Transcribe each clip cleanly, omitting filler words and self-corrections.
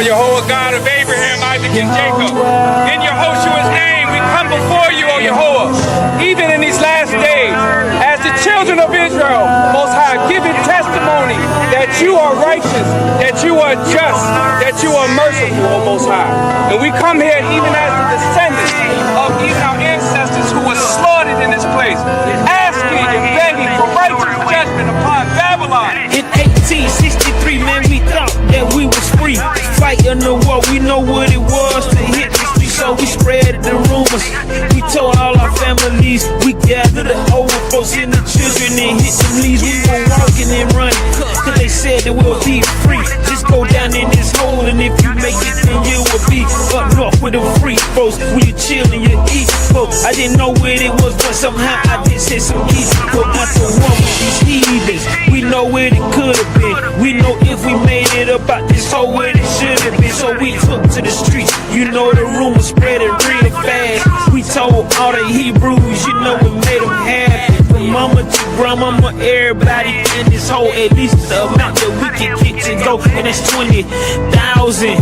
Yah-EL, God of Abraham, Isaac, and Jacob. In Yahushua's name, we come before you, O Yah-EL, even in these last days, as the children of Israel, Most High, giving testimony that you are righteous, that you are just, that you are merciful, O Most High. And we come here even as the descendants of even our ancestors who were slaughtered in this place, asking and begging for righteous judgment upon Babylon. In 1863, man, we thought that we was free. Fighting the war, we know what it was to hit the street, so we spread the rumors. We told all our families, we gathered the old folks and the children and hit them leaves. We were walking and running, cause they said that we'll be free. Just go down in this hole, and if you make it, then you will be up north with the free folks. When you chill and you eat folks, I didn't know where it was, but somehow I did say some east. But after war with these heathens, we know where it could have been. We know if we made it up out this hole where it should have been. So we took to the streets. You know the rumor spread it real fast. We told all the Hebrews, you know we made them happy. From mama to grandmama, everybody in this hole, at least the amount that we can get to go, and that's 20,000.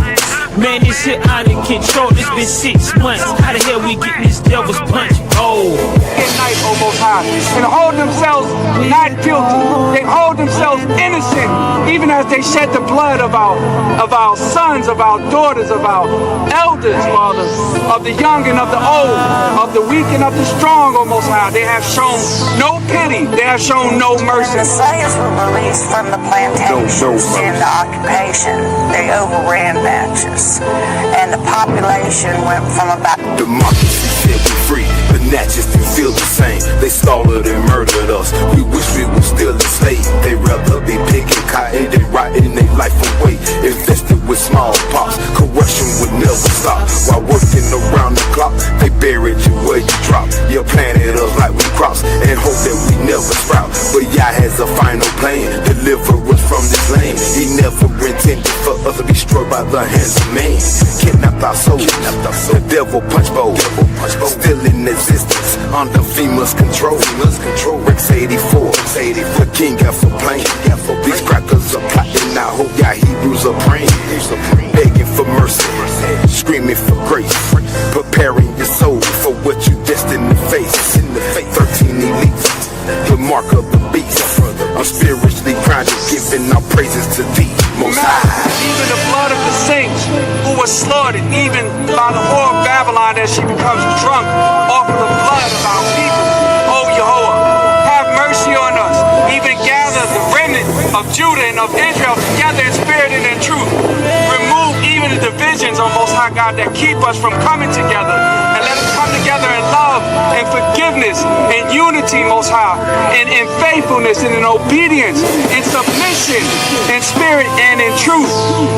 Man, this shit out of control. It's been 6 months. How the hell we get this devil's punch? Oh. At night, O Most High, and hold themselves not guilty. They hold themselves innocent, even as they shed the blood of our sons, of our daughters, of our elders, Father, of the young and of the old, of the weak and of the strong, O Most High. They have shown no pity. They have shown no mercy. The slaves were released from the plantations in the occupation. They overran Natchez, and the population went from about... Democracy said we free, but Natchez didn't feel the same. They slaughtered and murdered us. We wish we were still enslaved. They rather be picking cotton than rotting their life away. Infested with smallpox, corruption would never stop. While working around the clock, they buried you where you dropped. You planted us like we crops and hope that we never sprout. But Yah has a final plan, deliver us from this land. He never intended for us to be destroyed by the hands of man. Kidnapped our souls, the devil punch bowl, still in existence under FEMA's control. Rex 84, the king got for playing. These crackers are plotting, I hope y'all Hebrews are praying. Begging for mercy, screaming for grace, preparing your soul for what you destined to face. 13 elites, the mark of the beast. I'm spiritually grounded, giving our praises to thee, Most High. Even the blood of the saints who were slaughtered, even by the whore of Babylon, as she becomes drunk off of the blood of our people. Oh Yah-EL, have mercy on us. Even gather the remnant of Judah and of Israel together in spirit and in truth. Remove even the divisions, oh Most High God, that keep us from coming together. And let us come together in love and forgiveness and unity, Most High, and in faithfulness and in obedience, in submission, in spirit and in truth.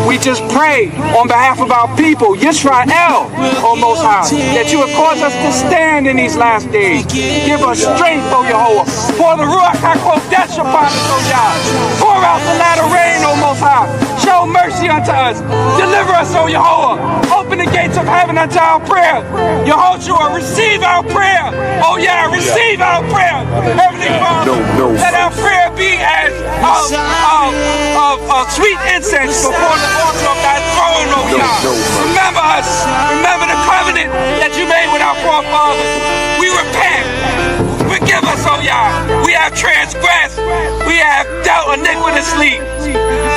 We just pray on behalf of our people, JediYAH-EL, oh Most High, that you would cause us to stand in these last days. Give us strength, oh Yah-EL. Pour the Ruach HaKodesh upon us, oh Yah. Pour out the latter rain, oh Most High. Show mercy unto us. Deliver us, oh Yah-EL. Open the gates of heaven unto our prayer. Yahushua, receive our prayer. Oh yeah, receive our prayer. Heavenly Father, let our prayer be as sweet incense before the altar of thy throne, oh Yah. Remember us. Remember the covenant that you made with our forefathers. We repent. Forgive us, oh Yah. We have transgressed. We have dealt iniquitously.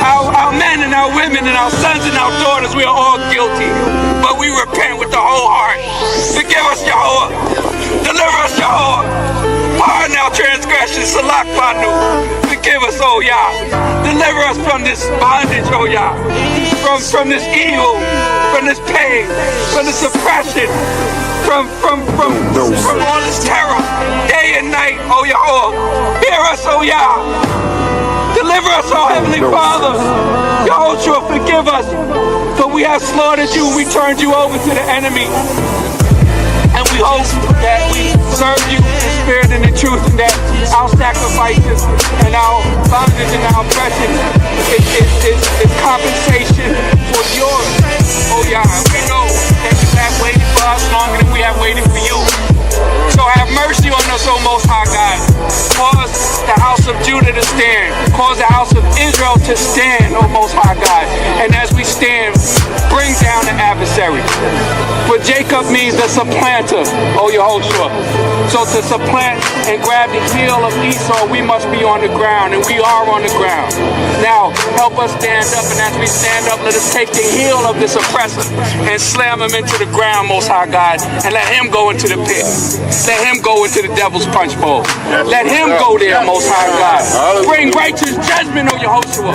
Our men and our women and our sons and our daughters, we are all guilty. But we repent with the whole heart. Forgive us, Yah-EL. Deliver us, Yah-EL. Pardon our transgressions, Salak Banu. Forgive us, oh Yah. Deliver us from this bondage, oh Yah. From this evil, from this pain, from this oppression, from all this terror, day and night, oh Yah-EL. Hear us, oh Yah. Deliver us, oh Heavenly Father. Yahushua, forgive us, for we have slaughtered you and we turned you over to the enemy. we hope that we serve you in spirit and in truth, and that our sacrifices and our bondage and our oppression is compensation for yours. Oh yeah, we know that you have waited for us longer than we have waited for you. So have mercy on us, O Most High God. Cause the house of Judah to stand. Cause the house of Israel to stand, O Most High God. And as we stand, bring down the adversary. For Jacob means the supplanter, O Yehoshua. So to supplant and grab the heel of Esau, we must be on the ground, and we are on the ground. Now, help us stand up, and as we stand up, let us take the heel of this oppressor and slam him into the ground, Most High God, and let him go into the pit. Let him go into the devil's punch bowl. Let him go there, Most High God. Bring righteous judgment on Yehoshua.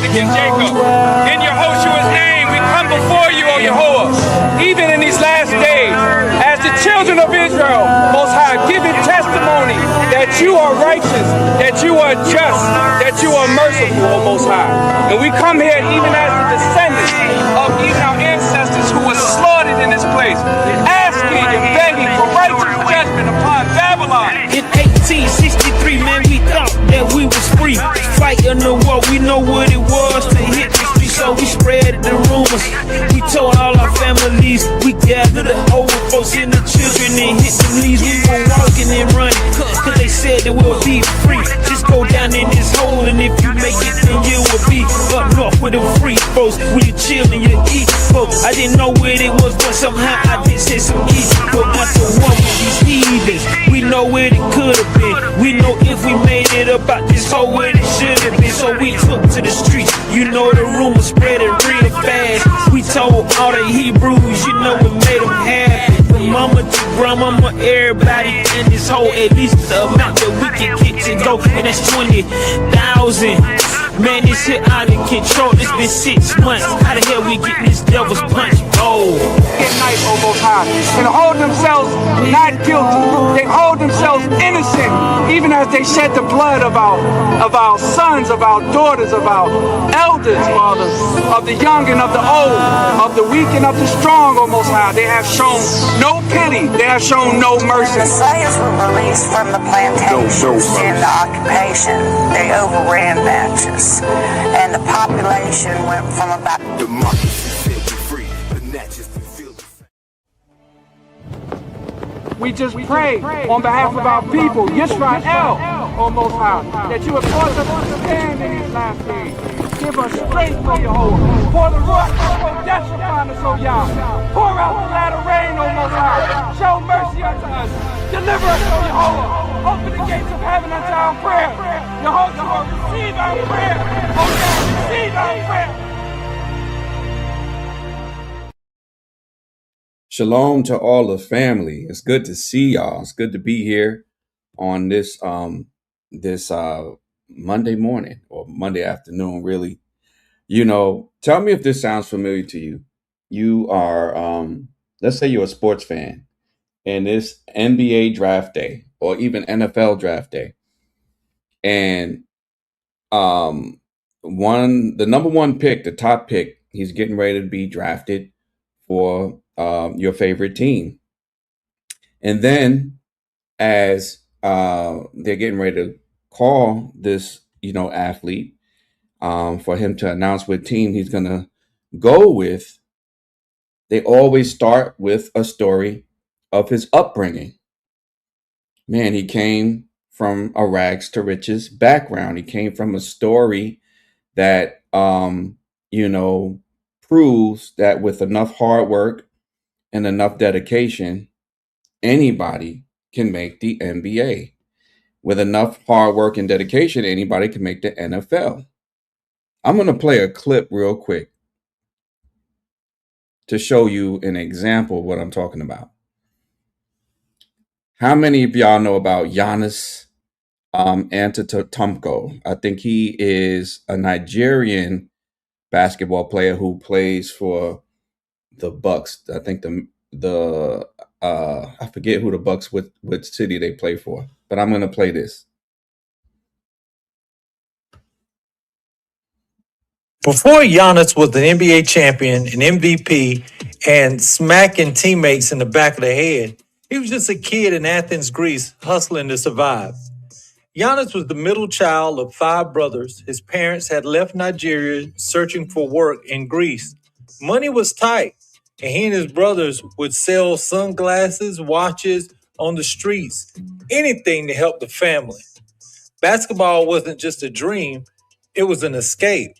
And Jacob. In Yehoshua's name, we come before you, O Yehovah, even in these last days, as the children of Israel, Most High, giving testimony that you are righteous, that you are just, that you are merciful, O Most High. And we come here even as the descendants of even our ancestors who were slaughtered in this place, asking and begging for righteous judgment upon Babylon. In 1863, man, we thought that we was free. Fighting the war, we know what it was to hit the street, so we spread the rumors. We told all our families, we gathered the old folks and the children and hit the knees. We were walking and running, cause they said that we'll be free. Just go down in this hole, and if you make it, then you will be up north with the free folks. When you chill and you eat, folks. I didn't know what it was, but somehow I did say some easy. But not the one with these heathens. We know where it could have been. We know if we made it about this whole way it should have been. So we took to the streets. You know the rumor spread it real fast. We told all the Hebrews, you know what made them happy. From mama to grandmama, everybody in this hole, at least the amount that we can get to go, and that's 20,000. Man, this shit out of control. It's been 6 months. How the hell we get this devil's punch? Oh. At night, O Most High, and hold themselves not guilty. They hold themselves innocent, even as they shed the blood of our sons, of our daughters, of our elders, Father, of the young and of the old, of the weak and of the strong, O Most High. They have shown no pity. They have shown no mercy. The slaves were released from the plantations in the occupation. They overran matches. And the population went from about democracy said we free, but not just to feel the same. We just pray on behalf of our people, JediYAH-EL, O Most High, that you would cause us to stand in these last days. Give us strength, O Yehovah. Pour the Ruach HaKodesh upon us, O Yah. Pour out the latter rain, O Most High. Show mercy unto us. Deliver us, O Yehovah. Open the gates of heaven unto our prayer. Yehovah, receive our prayer. O Yah, receive our prayer. Shalom to all the family. It's good to see y'all. It's good to be here on this Monday morning or Monday afternoon, really. You know, tell me if this sounds familiar to you. You are, let's say you're a sports fan, and it's NBA draft day or even NFL draft day. And the number one pick, the top pick, he's getting ready to be drafted for your favorite team. And then as they're getting ready to call this, athlete for him to announce what team he's going to go with, they always start with a story of his upbringing. Man, he came from a rags to riches background. He came from a story that, proves that with enough hard work and enough dedication, anybody can make the NBA. With enough hard work and dedication, anybody can make the NFL. I'm going to play a clip real quick to show you an example of what I'm talking about. How many of y'all know about Giannis Antetokounmpo? I think he is a Nigerian basketball player who plays for the Bucks. I think I forget who the Bucks with city they play for, but I'm going to play this. Before Giannis was the NBA champion and MVP and smacking teammates in the back of the head, he was just a kid in Athens, Greece, hustling to survive. Giannis was the middle child of 5 brothers. His parents had left Nigeria searching for work in Greece. Money was tight, and he and his brothers would sell sunglasses, watches on the streets, anything to help the family. Basketball wasn't just a dream, it was an escape.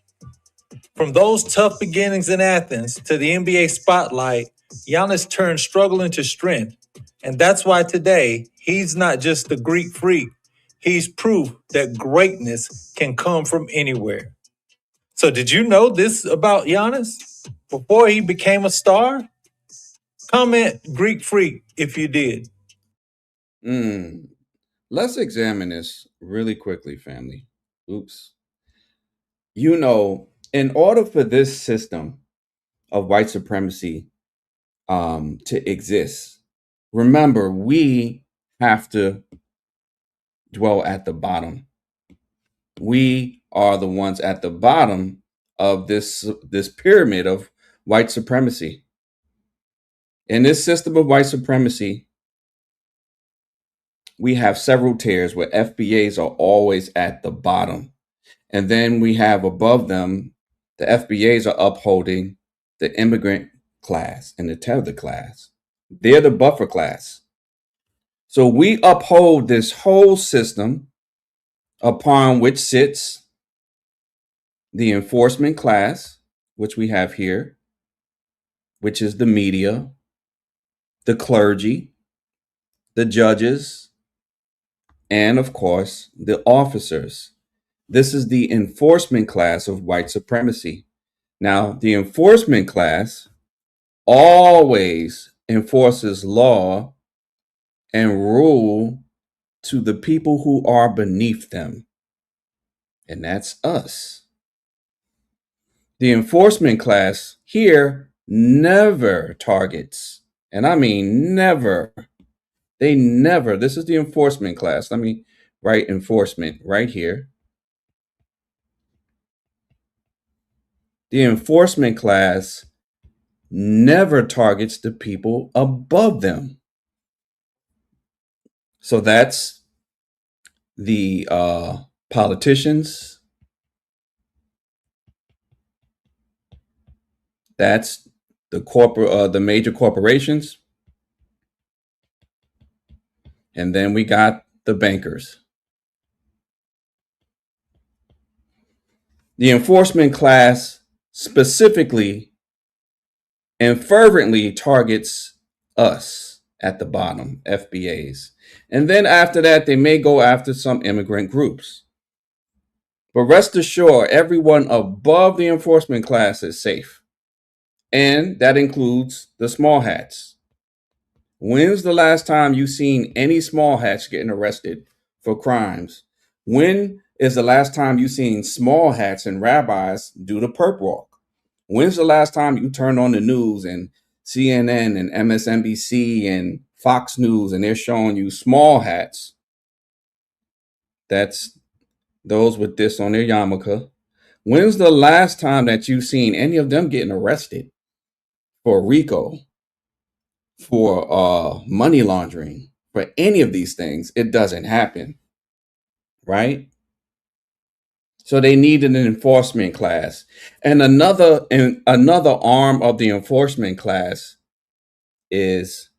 From those tough beginnings in Athens to the NBA spotlight, Giannis turned struggle into strength. And that's why today, he's not just the Greek freak. He's proof that greatness can come from anywhere. So did you know this about Giannis? Before he became a star? Comment Greek freak if you did. Let's examine this really quickly, family. Oops. You know, in order for this system of white supremacy to exist, remember, we have to dwell at the bottom. We are the ones at the bottom of this pyramid of white supremacy. In this system of white supremacy, we have several tiers where FBAs are always at the bottom. And then we have above them, the FBAs are upholding the immigrant class and the tether class. They're the buffer class. So we uphold this whole system upon which sits the enforcement class, which we have here, which is the media, the clergy, the judges, and of course, the officers. This is the enforcement class of white supremacy. Now, the enforcement class always enforces law and rule to the people who are beneath them. And that's us. The enforcement class here never targets, and I mean never. They never. This is the enforcement class. Let me write enforcement right here. The enforcement class never targets the people above them. So that's the politicians. That's the major corporations. And then we got the bankers. The enforcement class specifically and fervently targets us at the bottom, FBAs. And then after that, they may go after some immigrant groups. But rest assured, everyone above the enforcement class is safe. And that includes the small hats. When's the last time you seen any small hats getting arrested for crimes? When is the last time you seen small hats and rabbis do the perp walk? When's the last time you turned on the news and CNN and MSNBC and Fox News and they're showing you small hats? That's those with this on their yarmulke. When's the last time that you've seen any of them getting arrested for RICO, for money laundering, for any of these things? It doesn't happen, right? So they needed an enforcement class. And another arm of the enforcement class is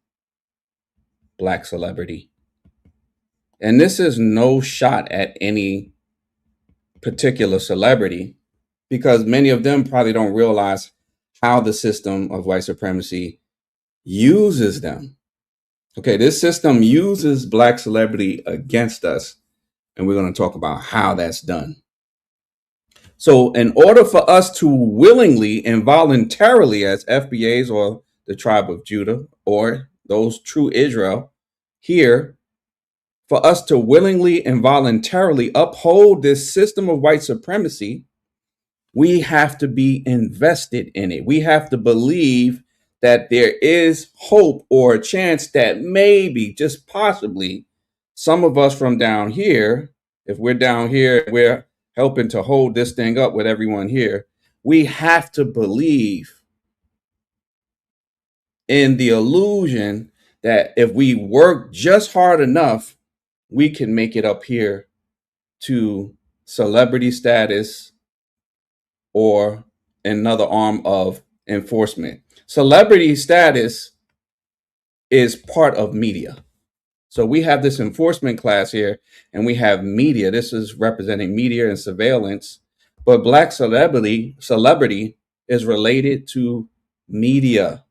Black celebrity. And this is no shot at any particular celebrity, because many of them probably don't realize how the system of white supremacy uses them. Okay, this system uses Black celebrity against us And we're going to talk about how that's done. So in order for us to willingly and voluntarily, as FBAs or the tribe of Judah or those true Israel here, for us to willingly and voluntarily uphold this system of white supremacy, we have to be invested in it. We have to believe that there is hope or a chance that maybe, just possibly, some of us from down here, if we're down here, we're helping to hold this thing up with everyone here, we have to believe in the illusion that if we work just hard enough, we can make it up here to celebrity status or another arm of enforcement. Celebrity status is part of media. So we have this enforcement class here, and we have media. This is representing media and surveillance. But Black celebrity is related to media.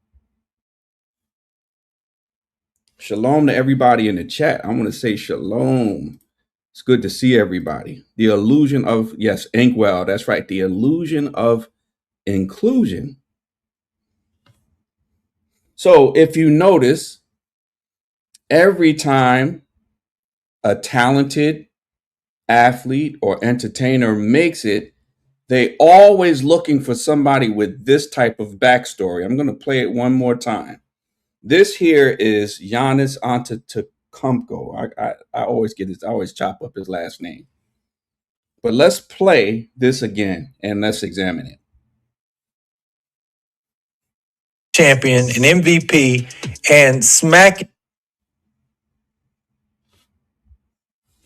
Shalom to everybody in the chat. I'm going to say shalom. It's good to see everybody. The illusion of, yes, Inkwell, that's right. The illusion of inclusion. So if you notice, every time a talented athlete or entertainer makes it, they always looking for somebody with this type of backstory. I'm going to play it one more time. This here is Giannis Antetokounmpo. I always get this. I always chop up his last name. But let's play this again and let's examine it. Champion, an MVP, and smack.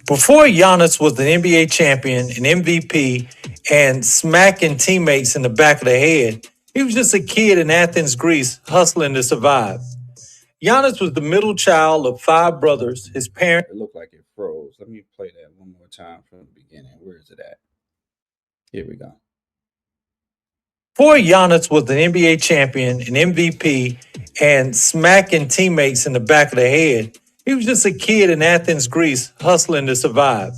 Before Giannis was an NBA champion, an MVP, and smacking teammates in the back of the head, he was just a kid in Athens, Greece, hustling to survive. Giannis was the middle child of 5 brothers. His parents... It looked like it froze. Let me play that one more time from the beginning. Where is it at? Here we go. Before Giannis was an NBA champion, an MVP, and smacking teammates in the back of the head, he was just a kid in Athens, Greece, hustling to survive.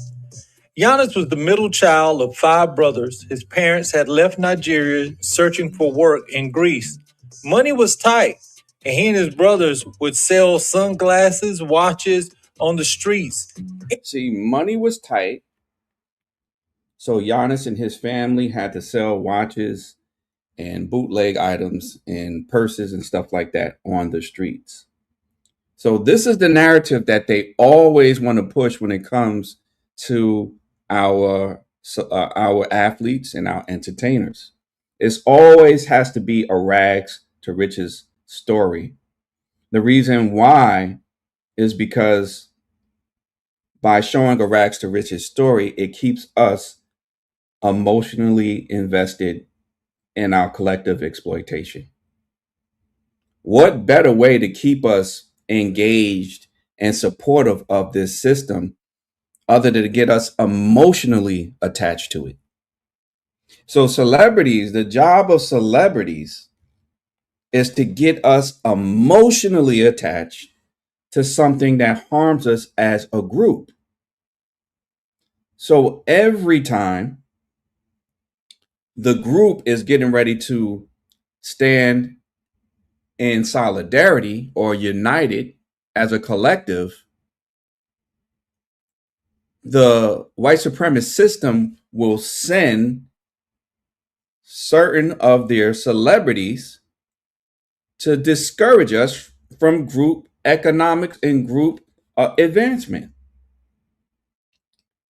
Giannis was the middle child of 5 brothers. His parents had left Nigeria searching for work in Greece. Money was tight, and he and his brothers would sell sunglasses, watches on the streets. See, money was tight, so Giannis and his family had to sell watches and bootleg items and purses and stuff like that on the streets. So this is the narrative that they always want to push when it comes to our athletes and our entertainers. It always has to be a rags to riches story. The reason why is because by showing a rags to riches story, it keeps us emotionally invested in our collective exploitation. What better way to keep us engaged and supportive of this system other than to get us emotionally attached to it? So celebrities, the job of celebrities is to get us emotionally attached to something that harms us as a group. So every time the group is getting ready to stand in solidarity or united as a collective, the white supremacist system will send certain of their celebrities to discourage us from group economics and group advancement.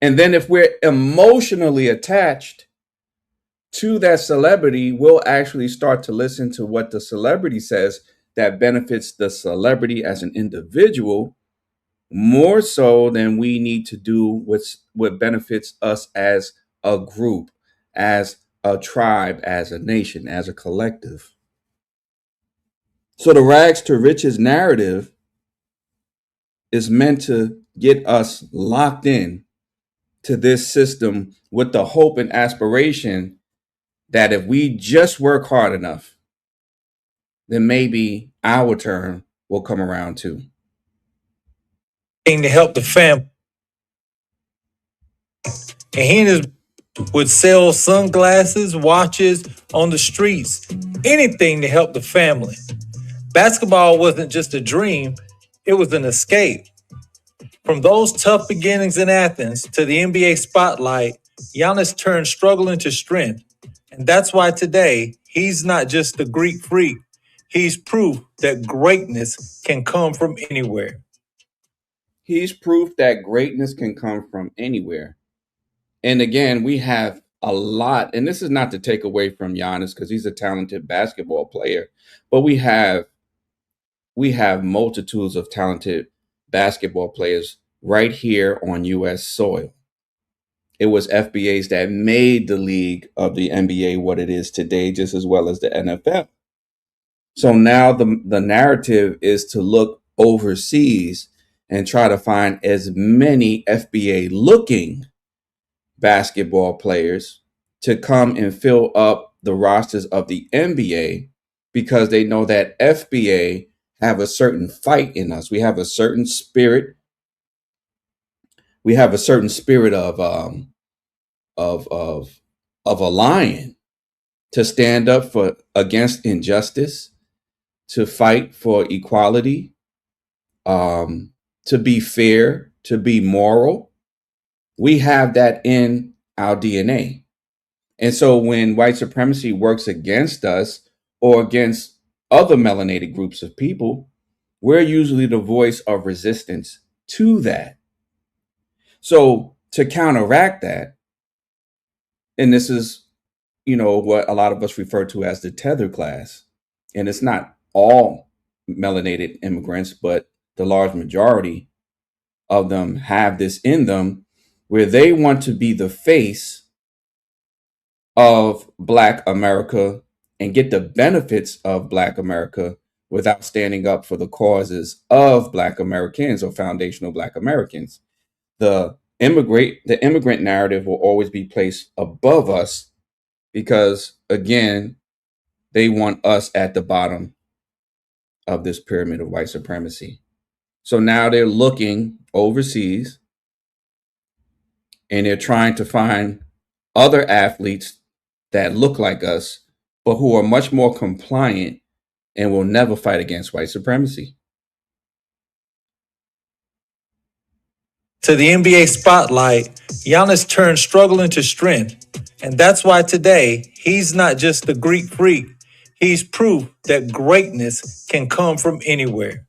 And then if we're emotionally attached to that celebrity, we'll actually start to listen to what the celebrity says that benefits the celebrity as an individual more so than we need to do what benefits us as a group, as a tribe, as a nation, as a collective. So the rags to riches narrative is meant to get us locked in to this system with the hope and aspiration that if we just work hard enough, then maybe our turn will come around too. To help the family. And he and his would sell sunglasses, watches on the streets, anything to help the family. Basketball wasn't just a dream, it was an escape. From those tough beginnings in Athens to the NBA spotlight, Giannis turned struggle into strength. And that's why today, he's not just a Greek freak, he's proof that greatness can come from anywhere. He's proof that greatness can come from anywhere. And again, we have a lot, and this is not to take away from Giannis because he's a talented basketball player, but we have multitudes of talented basketball players right here on US soil. It was FBAs that made the league of the NBA what it is today, just as well as the NFL. So now the narrative is to look overseas and try to find as many FBA looking basketball players to come and fill up the rosters of the NBA, because they know that FBA have a certain fight in us. We have a certain spirit. We have a certain spirit of a lion, to stand up for against injustice, to fight for equality, to be fair, to be moral. We have that in our DNA. And so when white supremacy works against us or against other melanated groups of people, we're usually the voice of resistance to that. So to counteract that, and this is, what a lot of us refer to as the tether class, and it's not all melanated immigrants, but the large majority of them have this in them, where they want to be the face of Black America and get the benefits of Black America without standing up for the causes of Black Americans or foundational Black Americans. The immigrant narrative will always be placed above us because, again, they want us at the bottom of this pyramid of white supremacy. So now they're looking overseas and they're trying to find other athletes that look like us, but who are much more compliant and will never fight against white supremacy. To the NBA spotlight, Giannis turned struggle into strength. And that's why today, he's not just a Greek freak, he's proof that greatness can come from anywhere.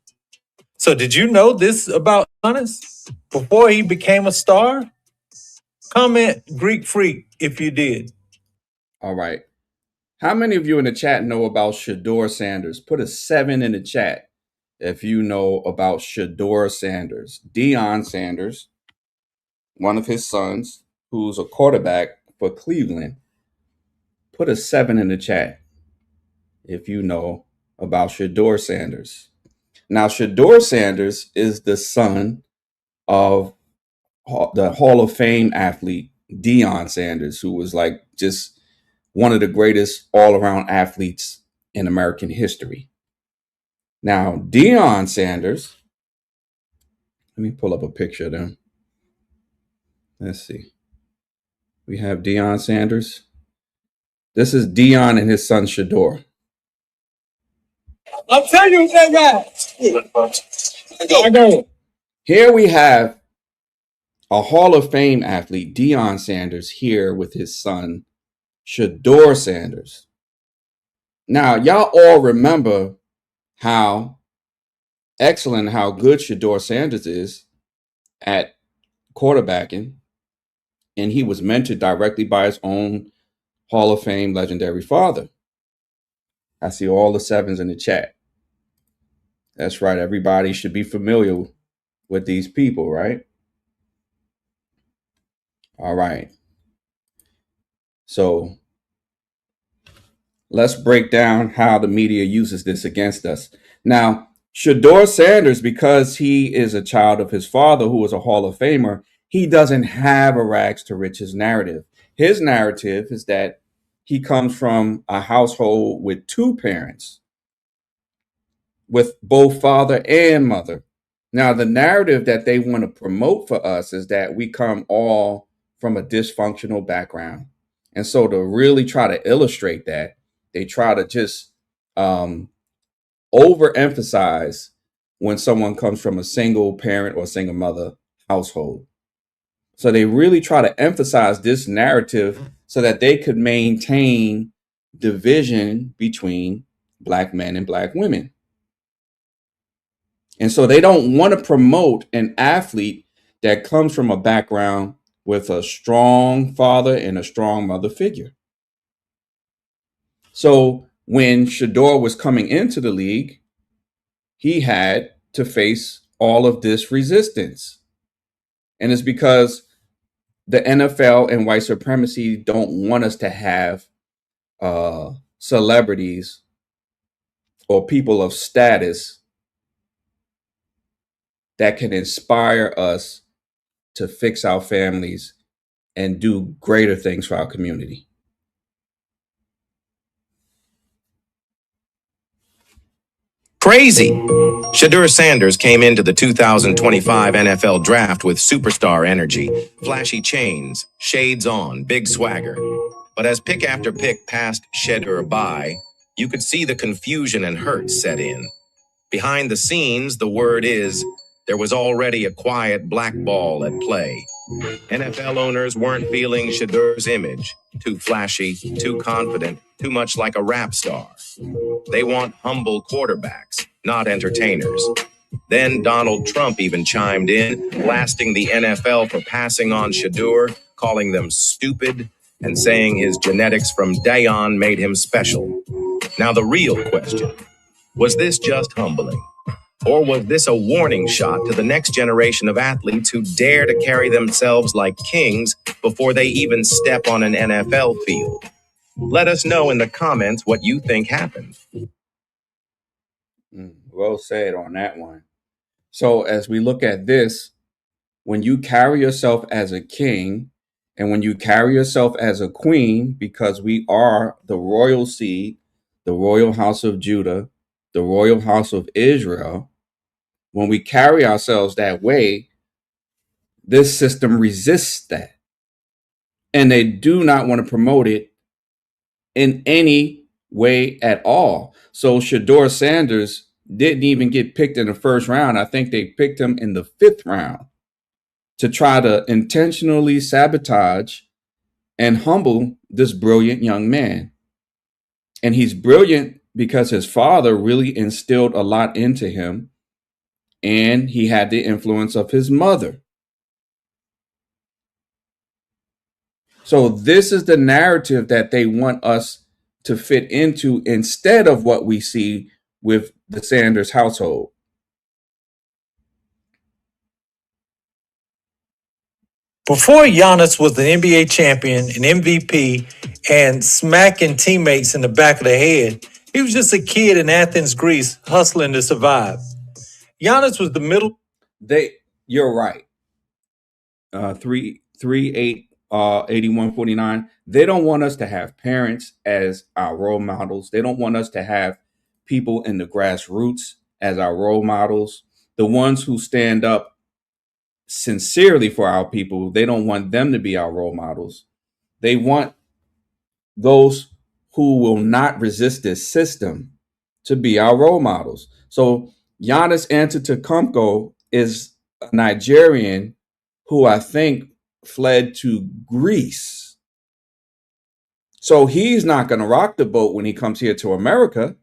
So did you know this about Giannis before he became a star? Comment Greek freak if you did. All right. How many of you in the chat know about Shedeur Sanders? Put a 7 in the chat if you know about Shedeur Sanders. Deion Sanders, one of his sons, who's a quarterback for Cleveland. Put a 7 in the chat if you know about Shedeur Sanders. Now, Shedeur Sanders is the son of the Hall of Fame athlete, Deion Sanders, who was like just one of the greatest all-around athletes in American history. Now, Deion Sanders, let me pull up a picture of them. Let's see. We have Deion Sanders. This is Deion and his son, Shedeur. I'm telling you, that guy. I know. Here we have a Hall of Fame athlete, Deion Sanders, here with his son, Shedeur Sanders. Now, y'all all remember how excellent, how good Shedeur Sanders is at quarterbacking. And he was mentored directly by his own Hall of Fame legendary father. I see all the 7s in the chat. That's right. Everybody should be familiar with these people, right? All right. So let's break down how the media uses this against us. Now, Shedeur Sanders, because he is a child of his father, who was a Hall of Famer, he doesn't have a rags to riches narrative. His narrative is that he comes from a household with 2 parents, with both father and mother. Now, the narrative that they want to promote for us is that we come all from a dysfunctional background. And so to really try to illustrate that, they try to just overemphasize when someone comes from a single parent or single mother household. So they really try to emphasize this narrative so that they could maintain division between Black men and Black women. And so they don't want to promote an athlete that comes from a background with a strong father and a strong mother figure. So when Shedeur was coming into the league, he had to face all of this resistance. And it's because the NFL and white supremacy don't want us to have celebrities or people of status that can inspire us to fix our families and do greater things for our community. Crazy. Shedeur Sanders came into the 2025 NFL draft with superstar energy, flashy chains, shades on, big swagger. But as pick after pick passed Shedeur by, you could see the confusion and hurt set in. Behind the scenes, the word is, there was already a quiet blackball at play. NFL owners weren't feeling Shedeur's image. Too flashy, too confident, too much like a rap star. They want humble quarterbacks, not entertainers. Then Donald Trump even chimed in, blasting the NFL for passing on Shedeur, calling them stupid, and saying his genetics from day on made him special. Now the real question, was this just humbling? Or was this a warning shot to the next generation of athletes who dare to carry themselves like kings before they even step on an NFL field? Let us know in the comments what you think happened. Well said on that one. So as we look at this, when you carry yourself as a king and when you carry yourself as a queen, because we are the royal seed, the royal house of Judah, the royal house of Israel, when we carry ourselves that way, this system resists that. And they do not want to promote it in any way at all. So Shedeur Sanders didn't even get picked in the first round. I think they picked him in the 5th round to try to intentionally sabotage and humble this brilliant young man. And he's brilliant because his father really instilled a lot into him. And he had the influence of his mother. So this is the narrative that they want us to fit into instead of what we see with the Sanders household. Before Giannis was the NBA champion, an MVP, and smacking teammates in the back of the head, he was just a kid in Athens, Greece, hustling to survive. Giannis was the middle. You're right. 8149. They don't want us to have parents as our role models. They don't want us to have people in the grassroots as our role models. The ones who stand up sincerely for our people, they don't want them to be our role models. They want those who will not resist this system to be our role models. So Giannis Antetokounmpo is a Nigerian who I think fled to Greece. So he's not going to rock the boat when he comes here to America.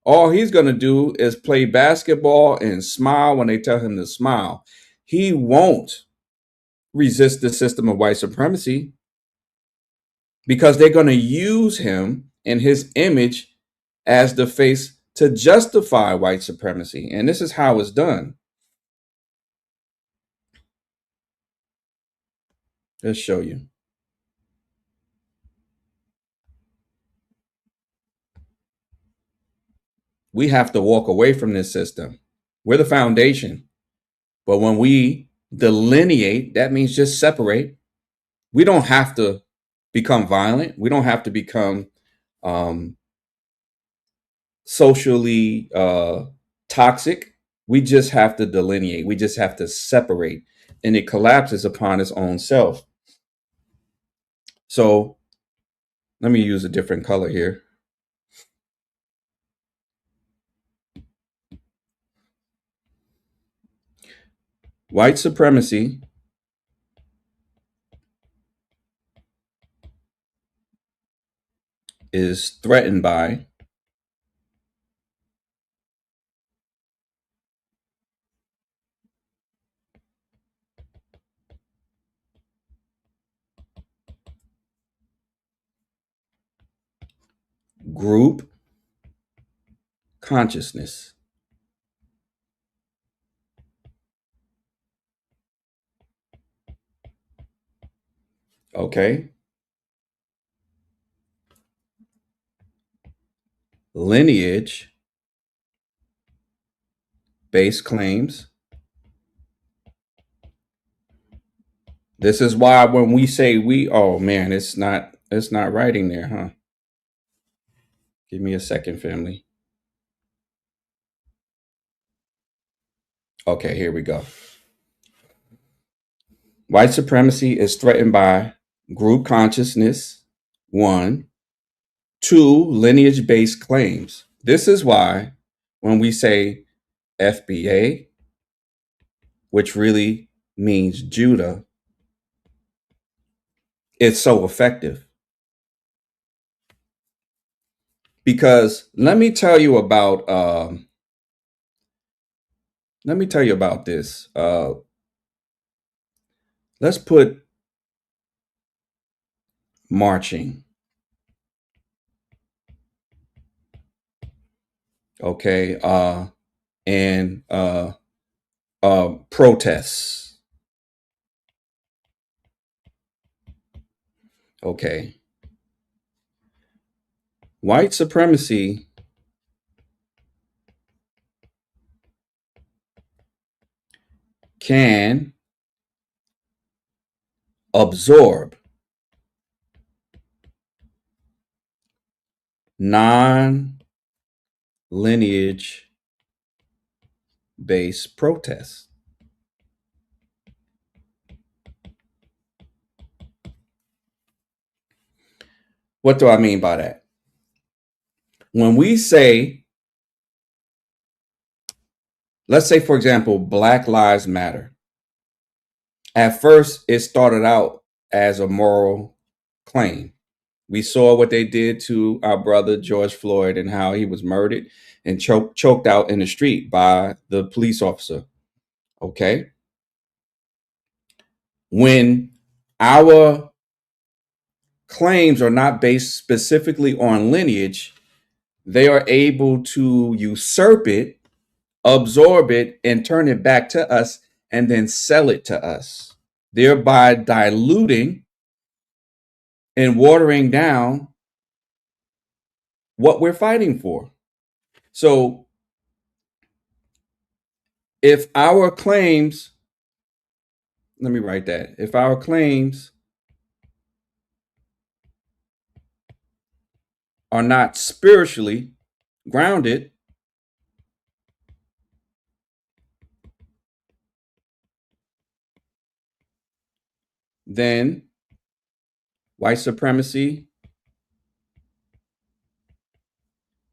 All he's going to do is play basketball and smile when they tell him to smile. He won't resist the system of white supremacy because they're going to use him and his image as the face to justify white supremacy. And this is how it's done. Let's show you. We have to walk away from this system. We're the foundation. But when we delineate, that means just separate. We don't have to become violent. We don't have to become socially toxic. We just have to delineate. We just have to separate. And it collapses upon its own self. So let me use a different color here. White supremacy is threatened by group consciousness. Okay. Lineage based claims. This is why when we say oh man, it's not writing there, huh? Give me a second, family. Okay, here we go. White supremacy is threatened by group consciousness, 1. 2, lineage-based claims. This is why when we say FBA, which really means Judah, it's so effective. Because let me tell you about this. Let's put marching. Okay, and protests. Okay. White supremacy can absorb non-lineage based protests. What do I mean by that? When we say, let's say, for example, Black Lives Matter. At first, it started out as a moral claim. We saw what they did to our brother George Floyd and how he was murdered and choked out in the street by the police officer. Okay. When our claims are not based specifically on lineage, they are able to usurp it, absorb it, and turn it back to us and then sell it to us, thereby diluting and watering down what we're fighting for. So if our claims, let me write that, if our claims are not spiritually grounded, then white supremacy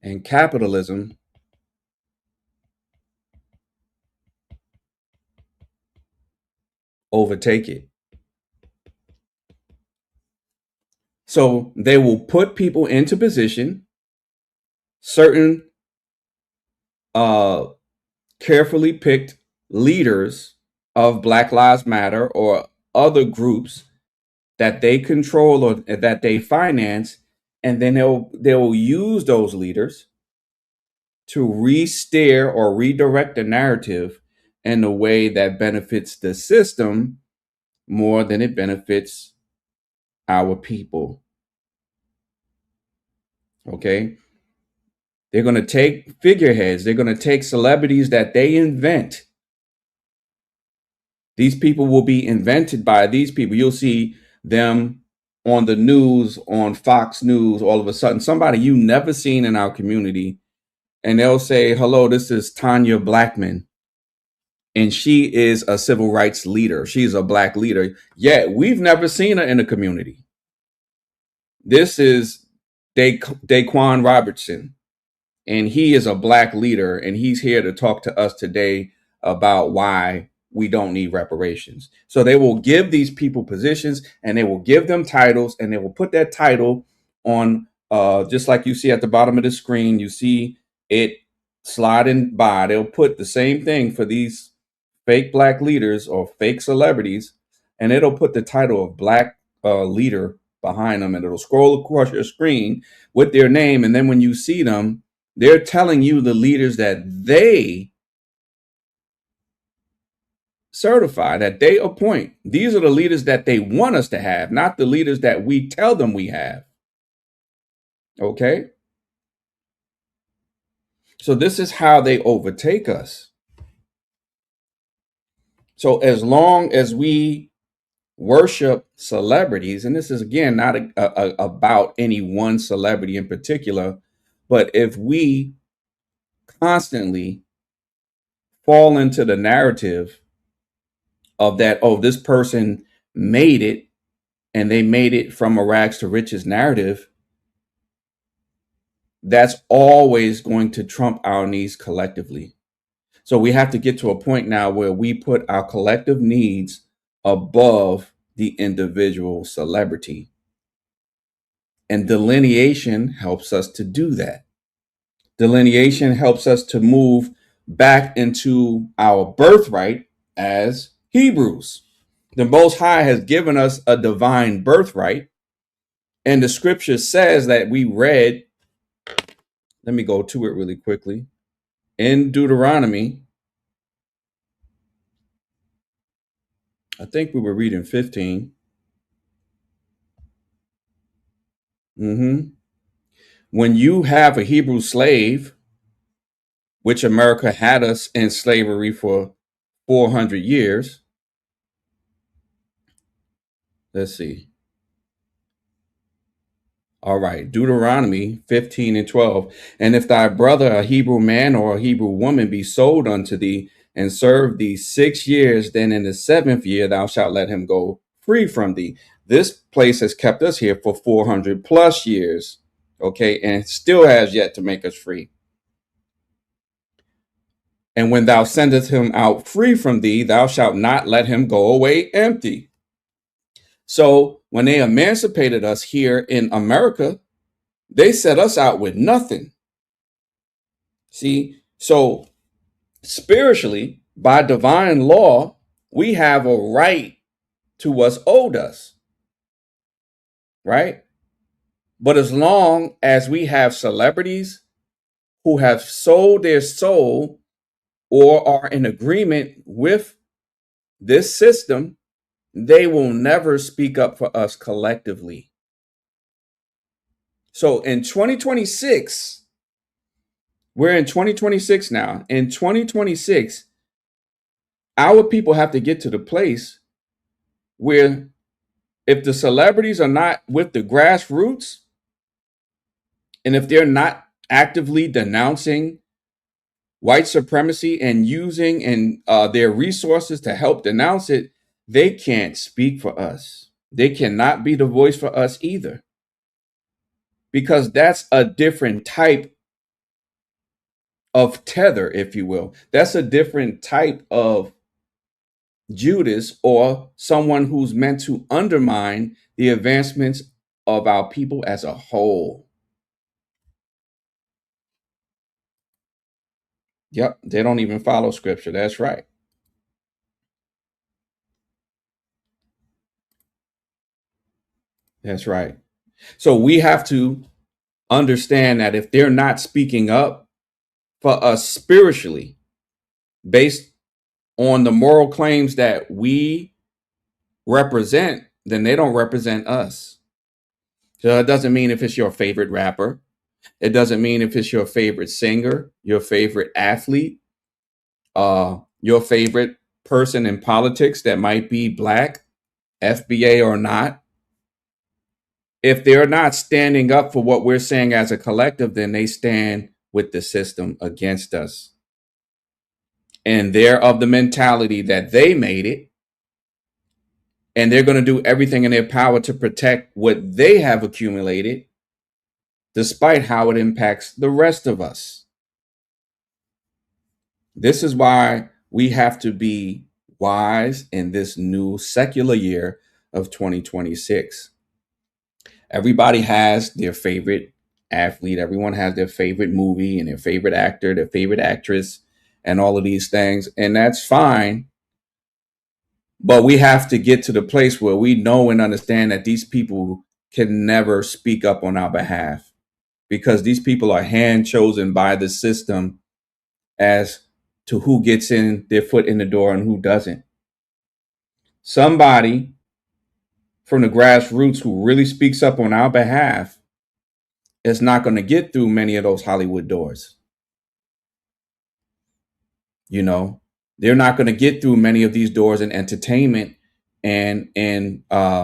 and capitalism overtake it. So they will put people into position, certain carefully picked leaders of Black Lives Matter or other groups that they control or that they finance, and then they'll use those leaders to re-steer or redirect the narrative in a way that benefits the system more than it benefits our people. Okay? They're going to take figureheads. They're going to take celebrities that they invent. These people will be invented by these people. You'll see them on the news, on Fox News, all of a sudden, somebody you never seen in our community, and they'll say, hello, this is Tanya Blackman, and she is a civil rights leader. She's a Black leader. Yet we've never seen her in the community. This is Daquan Robertson, and he is a black leader, and he's here to talk to us today about why we don't need reparations. So they will give these people positions, and they will give them titles, and they will put that title on, just like you see at the bottom of the screen, you see it sliding by. They'll put the same thing for these fake black leaders or fake celebrities, and it'll put the title of black leader behind them, and it'll scroll across your screen with their name. And then when you see them, they're telling you the leaders that they certify, that they appoint. These are the leaders that they want us to have, not the leaders that we tell them we have. Okay? So this is how they overtake us. So as long as we worship celebrities, and this is again not about any one celebrity in particular, but if we constantly fall into the narrative of that, oh, this person made it and they made it from a rags to riches narrative, that's always going to trump our needs collectively. So we have to get to a point now where we put our collective needs above the individual celebrity. And delineation helps us to do that. Delineation helps us to move back into our birthright as Hebrews. The Most High has given us a divine birthright. And the scripture says that we read, let me go to it really quickly. In Deuteronomy, I think we were reading 15. When you have a Hebrew slave, which America had us in slavery for 400 years. Let's see. All right, Deuteronomy 15 and 12. And if thy brother, a Hebrew man or a Hebrew woman, be sold unto thee and serve thee 6 years, then in the 7th year thou shalt let him go free from thee. This place has kept us here for 400 plus years, okay, and still has yet to make us free. And when thou sendest him out free from thee, thou shalt not let him go away empty. So when they emancipated us here in America, they set us out with nothing. See, so spiritually, by divine law, we have a right to what's owed us, right? But as long as we have celebrities who have sold their soul or are in agreement with this system, they will never speak up for us collectively. So in 2026, we're in 2026 now. In 2026, our people have to get to the place where if the celebrities are not with the grassroots, and if they're not actively denouncing white supremacy and using their resources to help denounce it, they can't speak for us. They cannot be the voice for us either. Because that's a different type of tether, if you will. That's a different type of Judas, or someone who's meant to undermine the advancements of our people as a whole. Yep, they don't even follow scripture. That's right. That's right. So we have to understand that if they're not speaking up for us spiritually, based on the moral claims that we represent, then they don't represent us. So it doesn't mean if it's your favorite rapper. It doesn't mean if it's your favorite singer, your favorite athlete, your favorite person in politics that might be black, FBA or not. If they're not standing up for what we're saying as a collective, then they stand with the system against us. And they're of the mentality that they made it. And they're going to do everything in their power to protect what they have accumulated, despite how it impacts the rest of us. This is why we have to be wise in this new secular year of 2026. Everybody has their favorite athlete. Everyone has their favorite movie and their favorite actor, their favorite actress, and all of these things. And that's fine. But we have to get to the place where we know and understand that these people can never speak up on our behalf, because these people are hand chosen by the system as to who gets in their foot in the door and who doesn't. Somebody from the grassroots who really speaks up on our behalf is not going to get through many of those Hollywood doors. You know, they're not going to get through many of these doors in entertainment and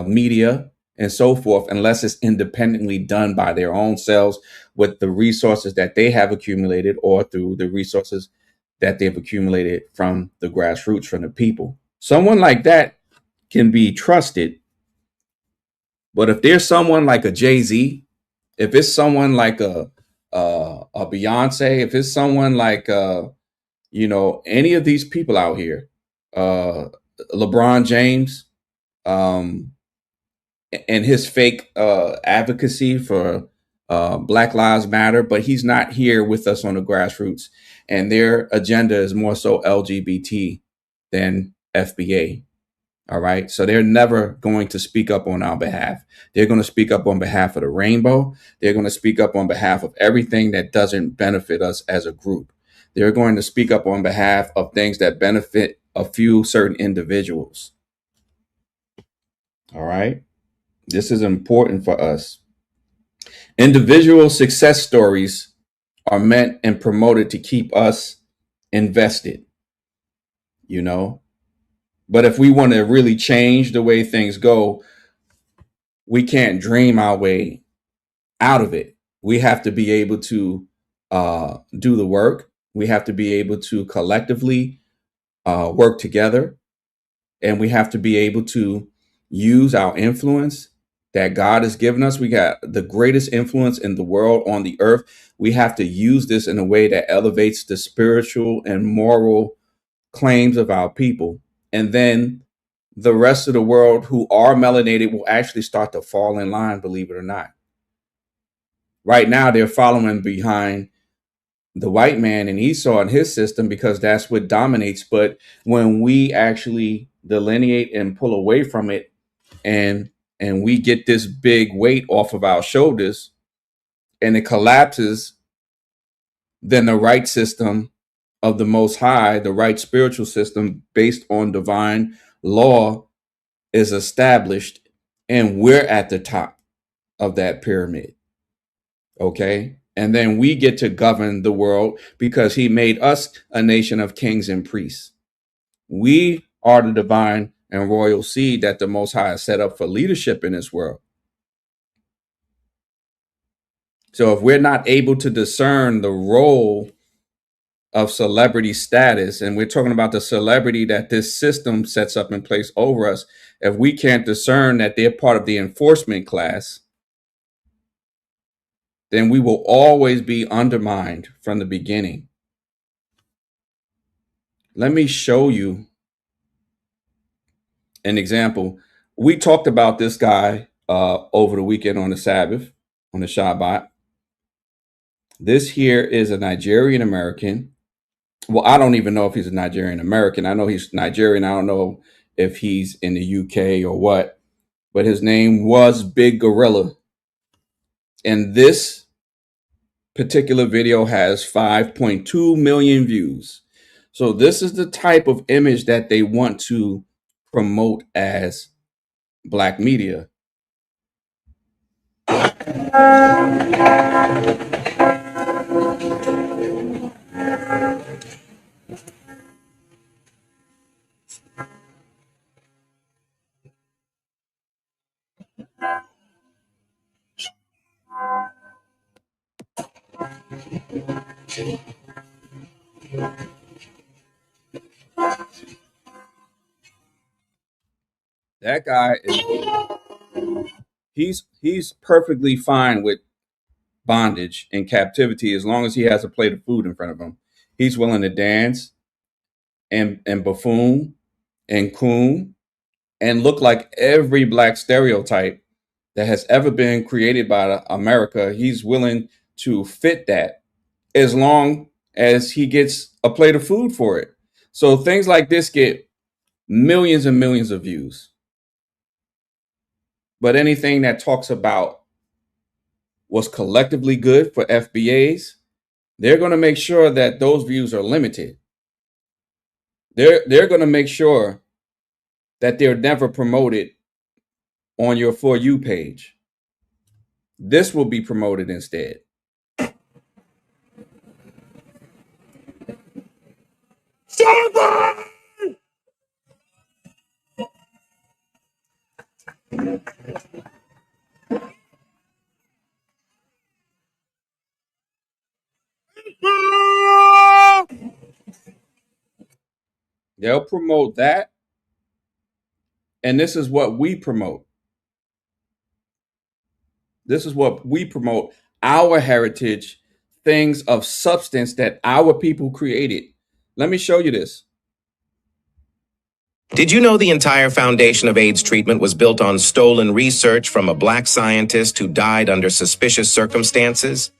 media and so forth, unless it's independently done by their own selves with the resources that they have accumulated, or through the resources that they've accumulated from the grassroots, from the people. Someone like that can be trusted. But if there's someone like a Jay-Z, if it's someone like a Beyonce, if it's someone like any of these people out here, LeBron James, and his fake advocacy for Black Lives Matter, but he's not here with us on the grassroots, and their agenda is more so LGBT than FBA. All right. So they're never going to speak up on our behalf. They're going to speak up on behalf of the rainbow. They're going to speak up on behalf of everything that doesn't benefit us as a group. They're going to speak up on behalf of things that benefit a few certain individuals. All right. This is important for us. Individual success stories are meant and promoted to keep us invested, But if we want to really change the way things go, we can't dream our way out of it. We have to be able to do the work. We have to be able to collectively work together. And we have to be able to use our influence that God has given us. We got the greatest influence in the world, on the earth. We have to use this in a way that elevates the spiritual and moral claims of our people. And then the rest of the world who are melanated will actually start to fall in line, believe it or not. Right now, they're following behind the white man and Esau and his system because that's what dominates. But when we actually delineate and pull away from it, and we get this big weight off of our shoulders and it collapses, then the right system of the Most High, the right spiritual system based on divine law, is established, and we're at the top of that pyramid. Okay. And then we get to govern the world because he made us a nation of kings and priests. We are the divine and royal seed that the Most High has set up for leadership in this world. So if we're not able to discern the role of celebrity status, and we're talking about the celebrity that this system sets up in place over us, if we can't discern that they're part of the enforcement class, then we will always be undermined from the beginning. Let me show you an example. We talked about this guy over the weekend on the Sabbath, on the Shabbat. This here is a Nigerian American. Well, I don't even know if he's a Nigerian American. I know he's Nigerian. I don't know if he's in the UK or what, but his name was Big Gorilla. And this particular video has 5.2 million views. So this is the type of image that they want to promote as black media. That guy is he's perfectly fine with bondage and captivity as long as he has a plate of food in front of him. He's willing to dance and buffoon and coon and look like every black stereotype that has ever been created by America. He's willing to fit that as long as he gets a plate of food for it. So things like this get millions and millions of views. But anything that talks about what's collectively good for FBAs, they're going to make sure that those views are limited. They're going to make sure that they're never promoted on your For You page. This will be promoted instead. They'll promote that. And this is what we promote. This is what we promote. Our heritage, things of substance that our people created. Let me show you this. Did you know the entire foundation of AIDS treatment was built on stolen research from a black scientist who died under suspicious circumstances?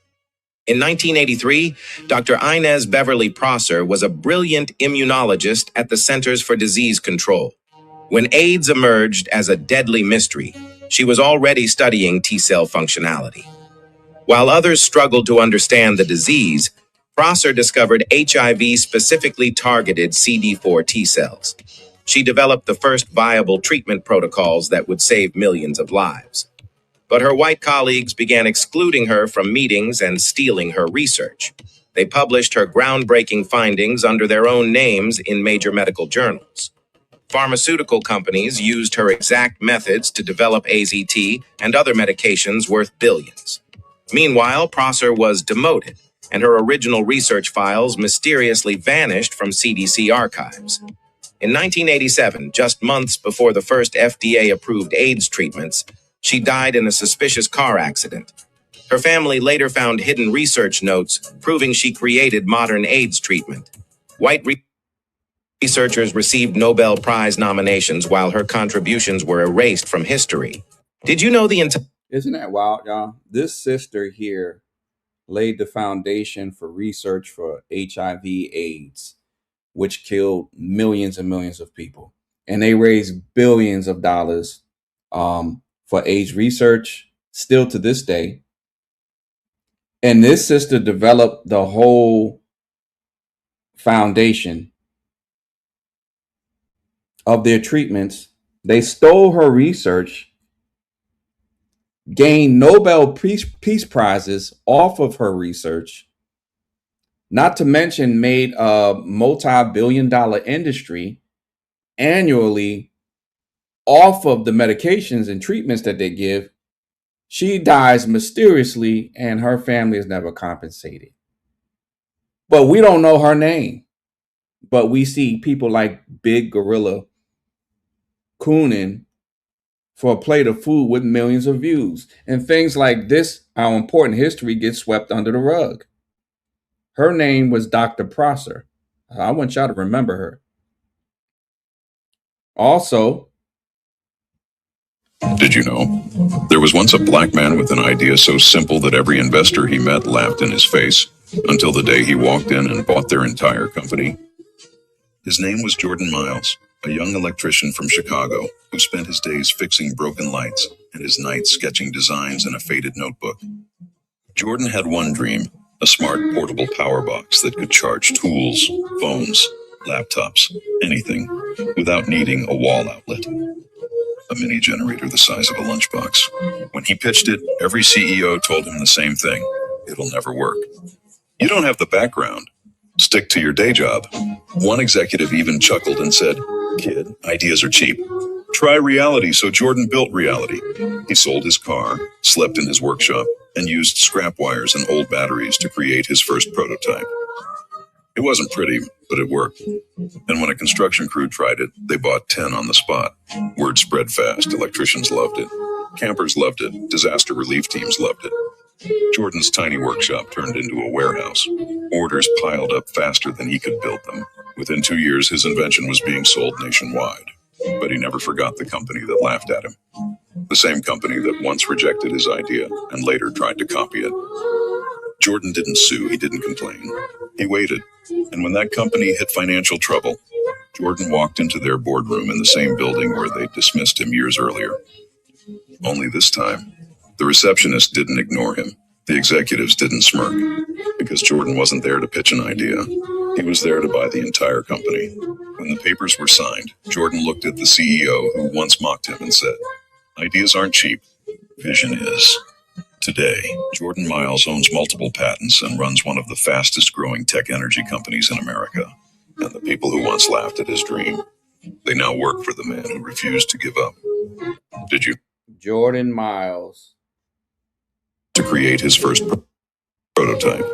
In 1983, Dr. Inez Beverly Prosser was a brilliant immunologist at the Centers for Disease Control. When AIDS emerged as a deadly mystery, she was already studying T-cell functionality. While others struggled to understand the disease, Prosser discovered HIV specifically targeted CD4 T-cells. She developed the first viable treatment protocols that would save millions of lives. But her white colleagues began excluding her from meetings and stealing her research. They published her groundbreaking findings under their own names in major medical journals. Pharmaceutical companies used her exact methods to develop AZT and other medications worth billions. Meanwhile, Prosser was demoted, and her original research files mysteriously vanished from CDC archives. In 1987, just months before the first FDA-approved AIDS treatments, she died in a suspicious car accident. Her family later found hidden research notes proving she created modern AIDS treatment. White researchers received Nobel Prize nominations while her contributions were erased from history. Did you know the entire... Isn't that wild, y'all? This sister here laid the foundation for research for HIV/AIDS, which killed millions and millions of people. And they raised billions of dollars for AIDS research, still to this day. And this sister developed the whole foundation of their treatments. They stole her research, gained Nobel Peace Prizes off of her research, not to mention made a multi-billion-dollar industry annually off of the medications and treatments that they give. She dies mysteriously and her family is never compensated. But we don't know her name. But we see people like Big Gorilla cooning for a plate of food with millions of views. And things like this, our important history, gets swept under the rug. Her name was Dr. Prosser. I want y'all to remember her. Also, did you know? There was once a black man with an idea so simple that every investor he met laughed in his face, until the day he walked in and bought their entire company. His name was Jordan Miles, a young electrician from Chicago who spent his days fixing broken lights and his nights sketching designs in a faded notebook. Jordan had one dream, a smart portable power box that could charge tools, phones, laptops, anything, without needing a wall outlet. A mini generator the size of a lunchbox. When he pitched it, every CEO told him the same thing. It'll never work. You don't have the background. Stick to your day job. One executive even chuckled and said, "Kid, ideas are cheap. Try reality." So Jordan built reality. He sold his car, slept in his workshop, and used scrap wires and old batteries to create his first prototype. It wasn't pretty, but it worked. And when a construction crew tried it, they bought 10 on the spot. Word spread fast. Electricians loved it. Campers loved it. Disaster relief teams loved it. Jordan's tiny workshop turned into a warehouse. Orders piled up faster than he could build them. Within 2 years, his invention was being sold nationwide. But he never forgot the company that laughed at him. The same company that once rejected his idea and later tried to copy it. Jordan didn't sue, he didn't complain. He waited. And when that company hit financial trouble, Jordan walked into their boardroom in the same building where they dismissed him years earlier. Only this time, the receptionist didn't ignore him. The executives didn't smirk. Because Jordan wasn't there to pitch an idea. He was there to buy the entire company. When the papers were signed, Jordan looked at the CEO who once mocked him and said, "Ideas aren't cheap. Vision is." Today, Jordan Miles owns multiple patents and runs one of the fastest growing tech energy companies in America. And the people who once laughed at his dream, they now work for the man who refused to give up. Did you? Jordan Miles. To create his first prototype.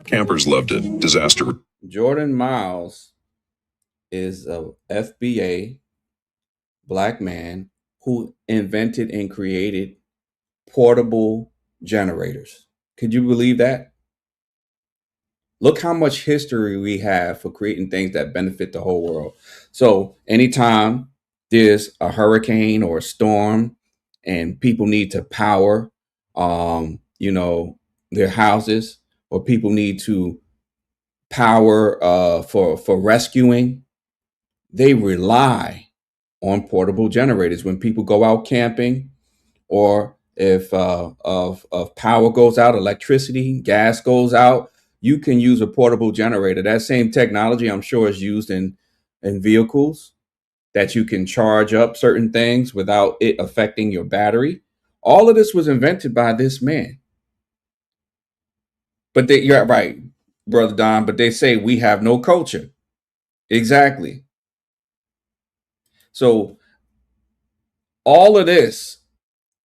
Campers loved it. Disaster. Jordan Miles is a FBA black man who invented and created portable generators. Could you believe that? Look how much history we have for creating things that benefit the whole world. So anytime there's a hurricane or a storm and people need to power, their houses, or people need to power for rescuing, they rely on portable generators. When people go out camping, or if power goes out, electricity, gas goes out, you can use a portable generator. That same technology, I'm sure, is used in vehicles, that you can charge up certain things without it affecting your battery. All of this was invented by this man. But you're right, Brother Don, but they say we have no culture. Exactly. So all of this,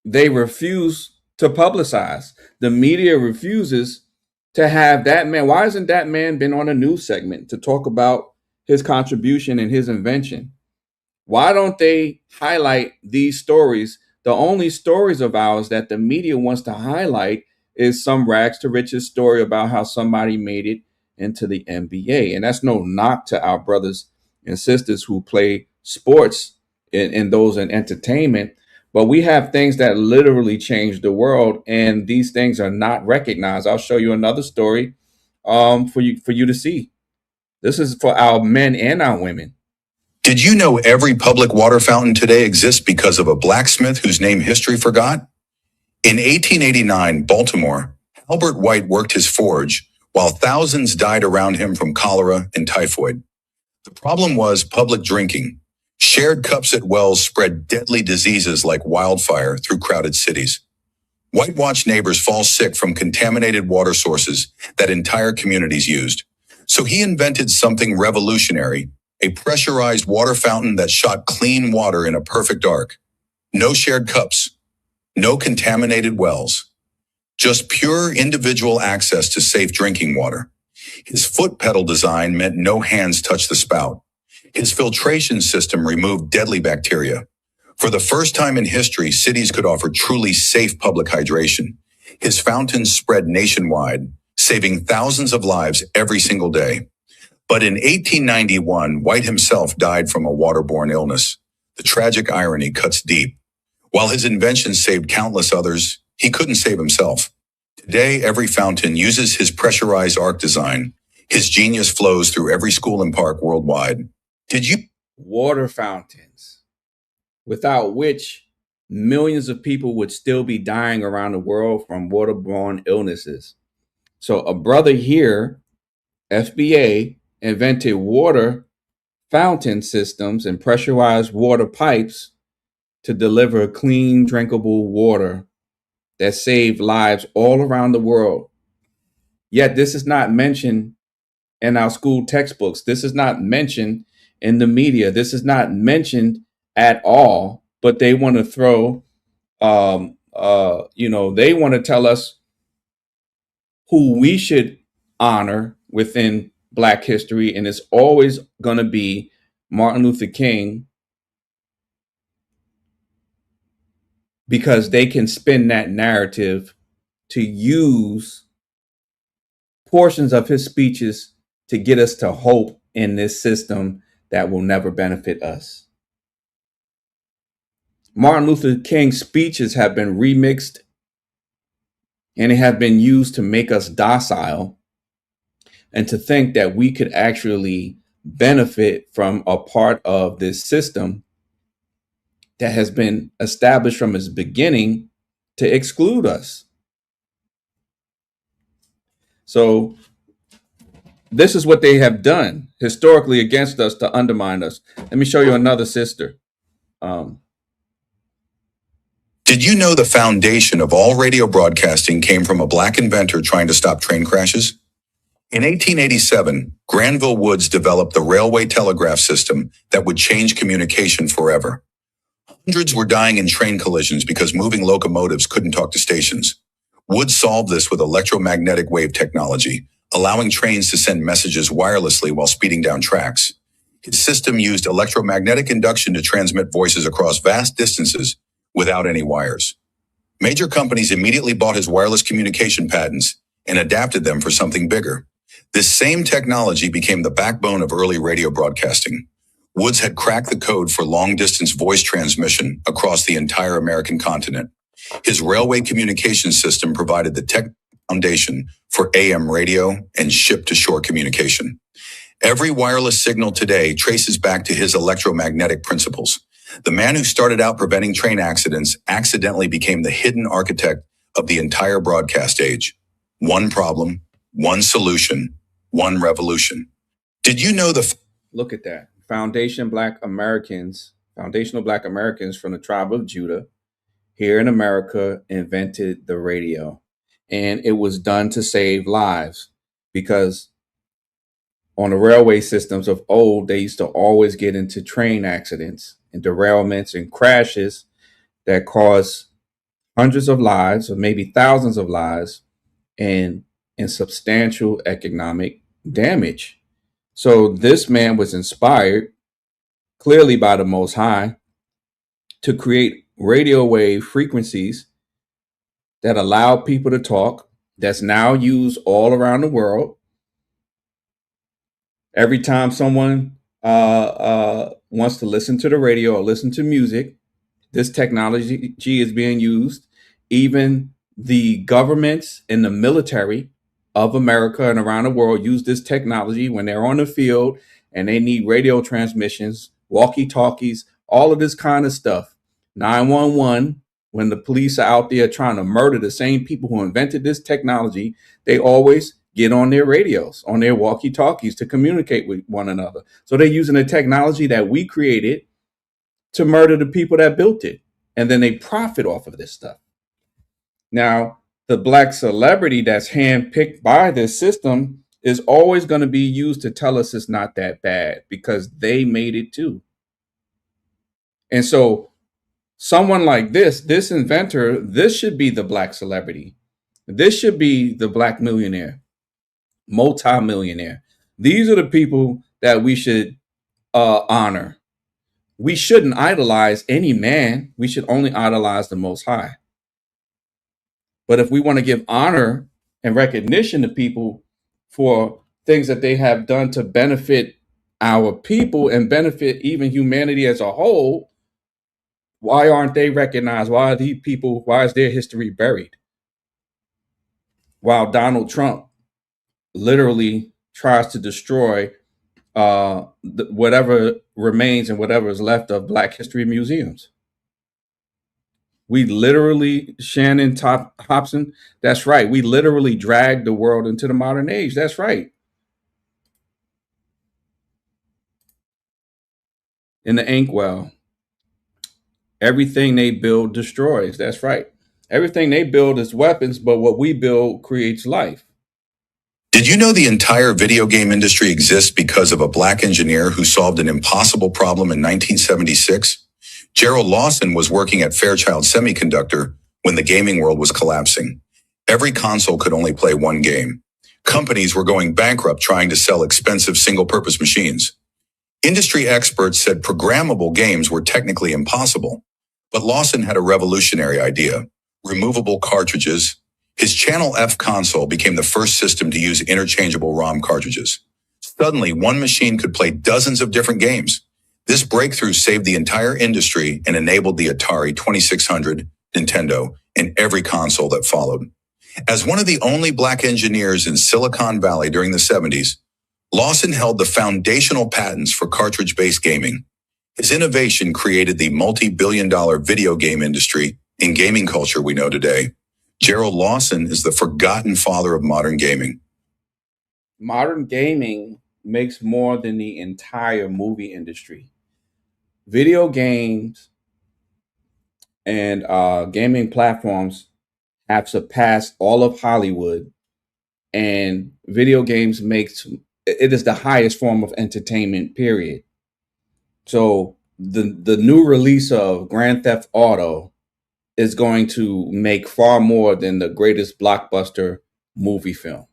they refuse to publicize. The media refuses to have that man. Why hasn't that man been on a news segment to talk about his contribution and his invention? Why don't they highlight these stories? The only stories of ours that the media wants to highlight is some rags to riches story about how somebody made it into the NBA. And that's no knock to our brothers and sisters who play sports and those in entertainment. But we have things that literally change the world, and these things are not recognized. I'll show you another story for you to see. This is for our men and our women. Did you know every public water fountain today exists because of a blacksmith whose name history forgot? In 1889, Baltimore, Albert White worked his forge while thousands died around him from cholera and typhoid. The problem was public drinking. Shared cups at wells spread deadly diseases like wildfire through crowded cities. White watched neighbors fall sick from contaminated water sources that entire communities used. So he invented something revolutionary, a pressurized water fountain that shot clean water in a perfect arc. No shared cups, no contaminated wells, just pure individual access to safe drinking water. His foot pedal design meant no hands touch the spout. His filtration system removed deadly bacteria. For the first time in history, cities could offer truly safe public hydration. His fountains spread nationwide, saving thousands of lives every single day. But in 1891, White himself died from a waterborne illness. The tragic irony cuts deep. While his invention saved countless others, he couldn't save himself. Today, every fountain uses his pressurized arc design. His genius flows through every school and park worldwide. Water fountains, without which millions of people would still be dying around the world from waterborne illnesses. So a brother here, FBA, invented water fountain systems and pressurized water pipes to deliver clean, drinkable water that saved lives all around the world. Yet this is not mentioned in our school textbooks. This is not mentioned in the media. This is not mentioned at all, but they want to throw, they want to tell us who we should honor within Black history, and it's always going to be Martin Luther King, because they can spin that narrative to use portions of his speeches to get us to hope in this system that will never benefit us. Martin Luther King's speeches have been remixed and they have been used to make us docile and to think that we could actually benefit from a part of this system that has been established from its beginning to exclude us. So this is what they have done historically against us to undermine us. Let me show you another sister. Did you know the foundation of all radio broadcasting came from a black inventor trying to stop train crashes? In 1887, Granville Woods developed the railway telegraph system that would change communication forever. Hundreds were dying in train collisions because moving locomotives couldn't talk to stations. Woods solved this with electromagnetic wave technology, allowing trains to send messages wirelessly while speeding down tracks. His system used electromagnetic induction to transmit voices across vast distances without any wires. Major companies immediately bought his wireless communication patents and adapted them for something bigger. This same technology became the backbone of early radio broadcasting. Woods had cracked the code for long-distance voice transmission across the entire American continent. His railway communication system provided the tech foundation for AM radio and ship-to-shore communication. Every wireless signal today traces back to his electromagnetic principles. The man who started out preventing train accidents accidentally became the hidden architect of the entire broadcast age. One problem, one solution, one revolution. Did you know Look at that. Foundational Black Americans from the tribe of Judah here in America invented the radio. And it was done to save lives, because on the railway systems of old, they used to always get into train accidents and derailments and crashes that caused hundreds of lives or maybe thousands of lives and substantial economic damage. So this man was inspired clearly by the Most High to create radio wave frequencies that allow people to talk, that's now used all around the world. Every time someone wants to listen to the radio or listen to music, this technology is being used. Even the governments and the military of America and around the world use this technology when they're on the field and they need radio transmissions, walkie-talkies, all of this kind of stuff. 911, when the police are out there trying to murder the same people who invented this technology, they always get on their radios, on their walkie-talkies to communicate with one another. So they're using the technology that we created to murder the people that built it. And then they profit off of this stuff. Now, the black celebrity that's handpicked by this system is always going to be used to tell us it's not that bad, because they made it too. And so someone like this inventor, this should be the black celebrity. This should be the black millionaire, multi-millionaire. These are the people that we should honor. We shouldn't idolize any man. We should only idolize the Most High. But if we want to give honor and recognition to people for things that they have done to benefit our people and benefit even humanity as a whole, why aren't they recognized? Why is their history buried? While Donald Trump literally tries to destroy whatever remains and whatever is left of Black history museums. We literally, Shannon Hobson, that's right. We literally dragged the world into the modern age. That's right. In the inkwell, everything they build destroys. That's right. Everything they build is weapons, but what we build creates life. Did you know the entire video game industry exists because of a black engineer who solved an impossible problem in 1976? Gerald Lawson was working at Fairchild Semiconductor when the gaming world was collapsing. Every console could only play one game. Companies were going bankrupt trying to sell expensive single-purpose machines. Industry experts said programmable games were technically impossible, but Lawson had a revolutionary idea: removable cartridges. His Channel F console became the first system to use interchangeable ROM cartridges. Suddenly, one machine could play dozens of different games. This breakthrough saved the entire industry and enabled the Atari 2600, Nintendo, and every console that followed. As one of the only black engineers in Silicon Valley during the 70s, Lawson held the foundational patents for cartridge-based gaming. His innovation created the multi-billion-dollar video game industry and gaming culture we know today. Gerald Lawson is the forgotten father of modern gaming. Modern gaming makes more than the entire movie industry. Video games and gaming platforms have surpassed all of Hollywood, and video games it is the highest form of entertainment, period. So the new release of Grand Theft Auto is going to make far more than the greatest blockbuster movie film.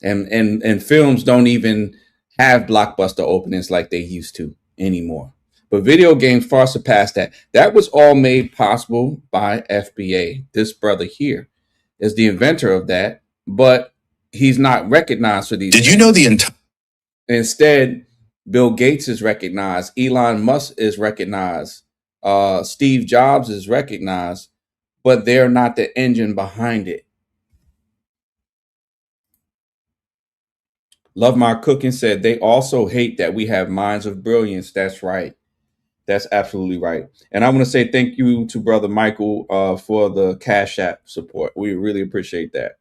And films don't even have blockbuster openings like they used to anymore. But video games far surpass that. That was all made possible by FBA. This brother here is the inventor of that, but he's not recognized for these Did things. you know the entire... Instead, Bill Gates is recognized, Elon Musk is recognized, Steve Jobs is recognized, but they're not the engine behind it. Love My Cooking said they also hate that we have minds of brilliance. That's right. That's absolutely right. And I want to say thank you to Brother Michael for the Cash App support. We really appreciate that.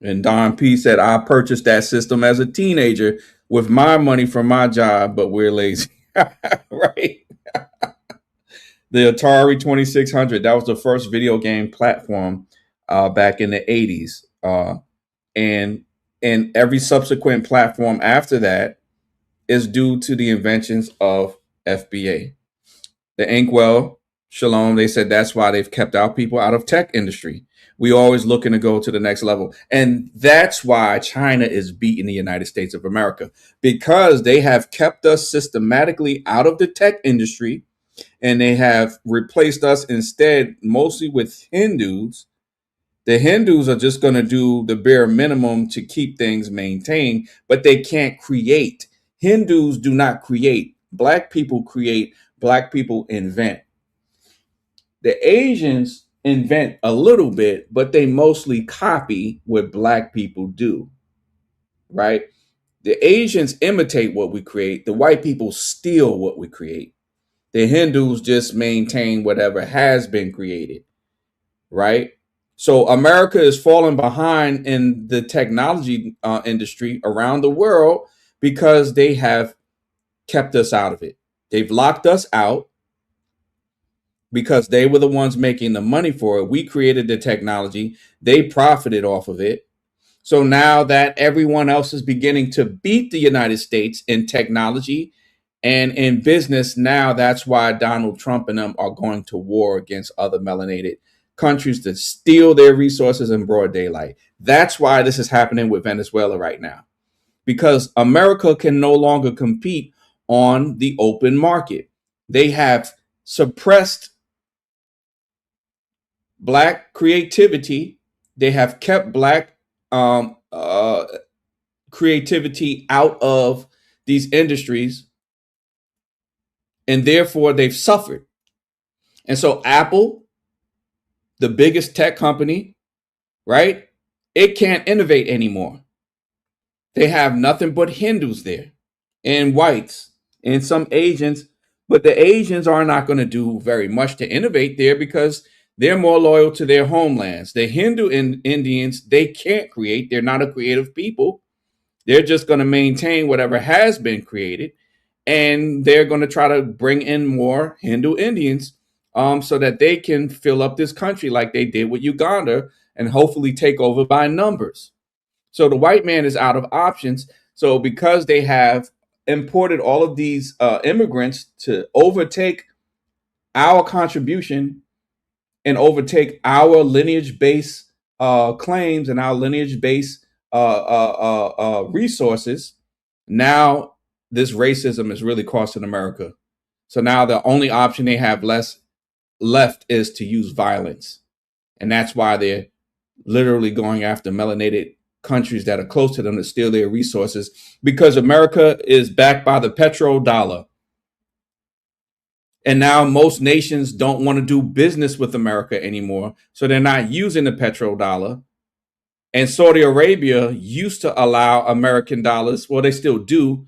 And Don P said, I purchased that system as a teenager with my money from my job, but we're lazy. Right? The Atari 2600, that was the first video game platform back in the 80s. And every subsequent platform after that is due to the inventions of FBA. The Inkwell, Shalom, they said that's why they've kept our people out of tech industry. We always looking to go to the next level. And that's why China is beating the United States of America, because they have kept us systematically out of the tech industry, and they have replaced us instead mostly with Hindus. The Hindus are just going to do the bare minimum to keep things maintained, but they can't create. Hindus do not create. Black people create. Black people invent. The Asians invent a little bit, but they mostly copy what black people do, right? The Asians imitate what we create. The white people steal what we create. The Hindus just maintain whatever has been created, right? So America is falling behind in the technology industry around the world because they have kept us out of it. They've locked us out because they were the ones making the money for it. We created the technology. They profited off of it. So now that everyone else is beginning to beat the United States in technology and in business, now that's why Donald Trump and them are going to war against other melanated countries to steal their resources in broad daylight. That's why this is happening with Venezuela right now, because America can no longer compete on the open market. They have suppressed Black creativity. They have kept Black creativity out of these industries, and therefore they've suffered. And so Apple, the biggest tech company, right? It can't innovate anymore. They have nothing but Hindus there and whites and some Asians, but the Asians are not going to do very much to innovate there because they're more loyal to their homelands. The Hindu Indians, they can't create. They're not a creative people. They're just going to maintain whatever has been created, and they're going to try to bring in more Hindu Indians so that they can fill up this country like they did with Uganda and hopefully take over by numbers. So the white man is out of options. So because they have imported all of these immigrants to overtake our contribution and overtake our lineage-based claims and our lineage-based resources, now this racism is really costing America. So now the only option they have left is to use violence. And that's why they're literally going after melanated countries that are close to them to steal their resources, because America is backed by the petrodollar. And now most nations don't want to do business with America anymore. So they're not using the petrodollar. And Saudi Arabia used to allow American dollars. Well, they still do.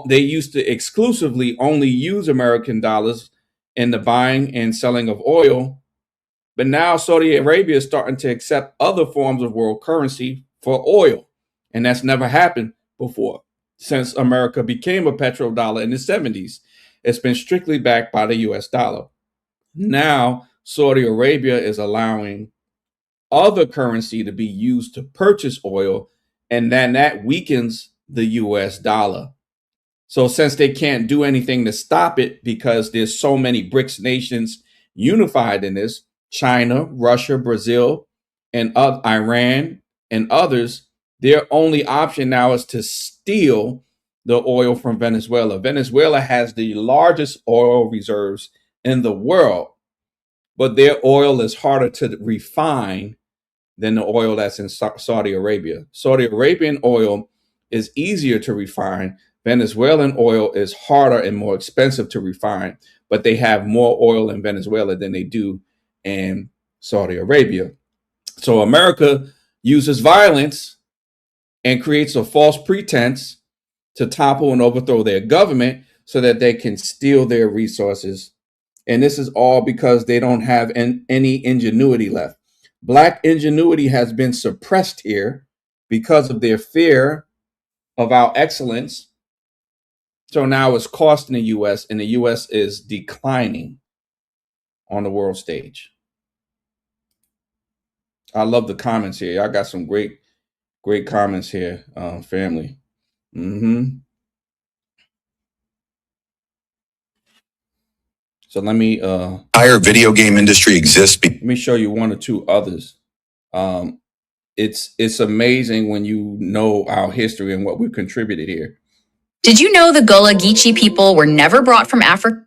They used to exclusively only use American dollars in the buying and selling of oil. But now Saudi Arabia is starting to accept other forms of world currency for oil. And that's never happened before since America became a petrodollar in the 70s. It's been strictly backed by the US dollar. Now Saudi Arabia is allowing other currency to be used to purchase oil, and then that weakens the US dollar. So since they can't do anything to stop it because there's so many BRICS nations unified in this, China, Russia, Brazil, and Iran and others, their only option now is to steal the oil from Venezuela. Venezuela has the largest oil reserves in the world, but their oil is harder to refine than the oil that's in Saudi Arabia. Saudi Arabian oil is easier to refine. Venezuelan oil is harder and more expensive to refine, but they have more oil in Venezuela than they do in Saudi Arabia. So America uses violence and creates a false pretense to topple and overthrow their government so that they can steal their resources. And this is all because they don't have any ingenuity left. Black ingenuity has been suppressed here because of their fear of our excellence. So now it's costing the U.S., and the U.S. is declining on the world stage. I love the comments here. I got some great comments here, family. So let me Entire video game industry exists. Let me show you one or two others. It's amazing when you know our history and what we've contributed here. Did you know the Gullah Geechee people were never brought from Africa?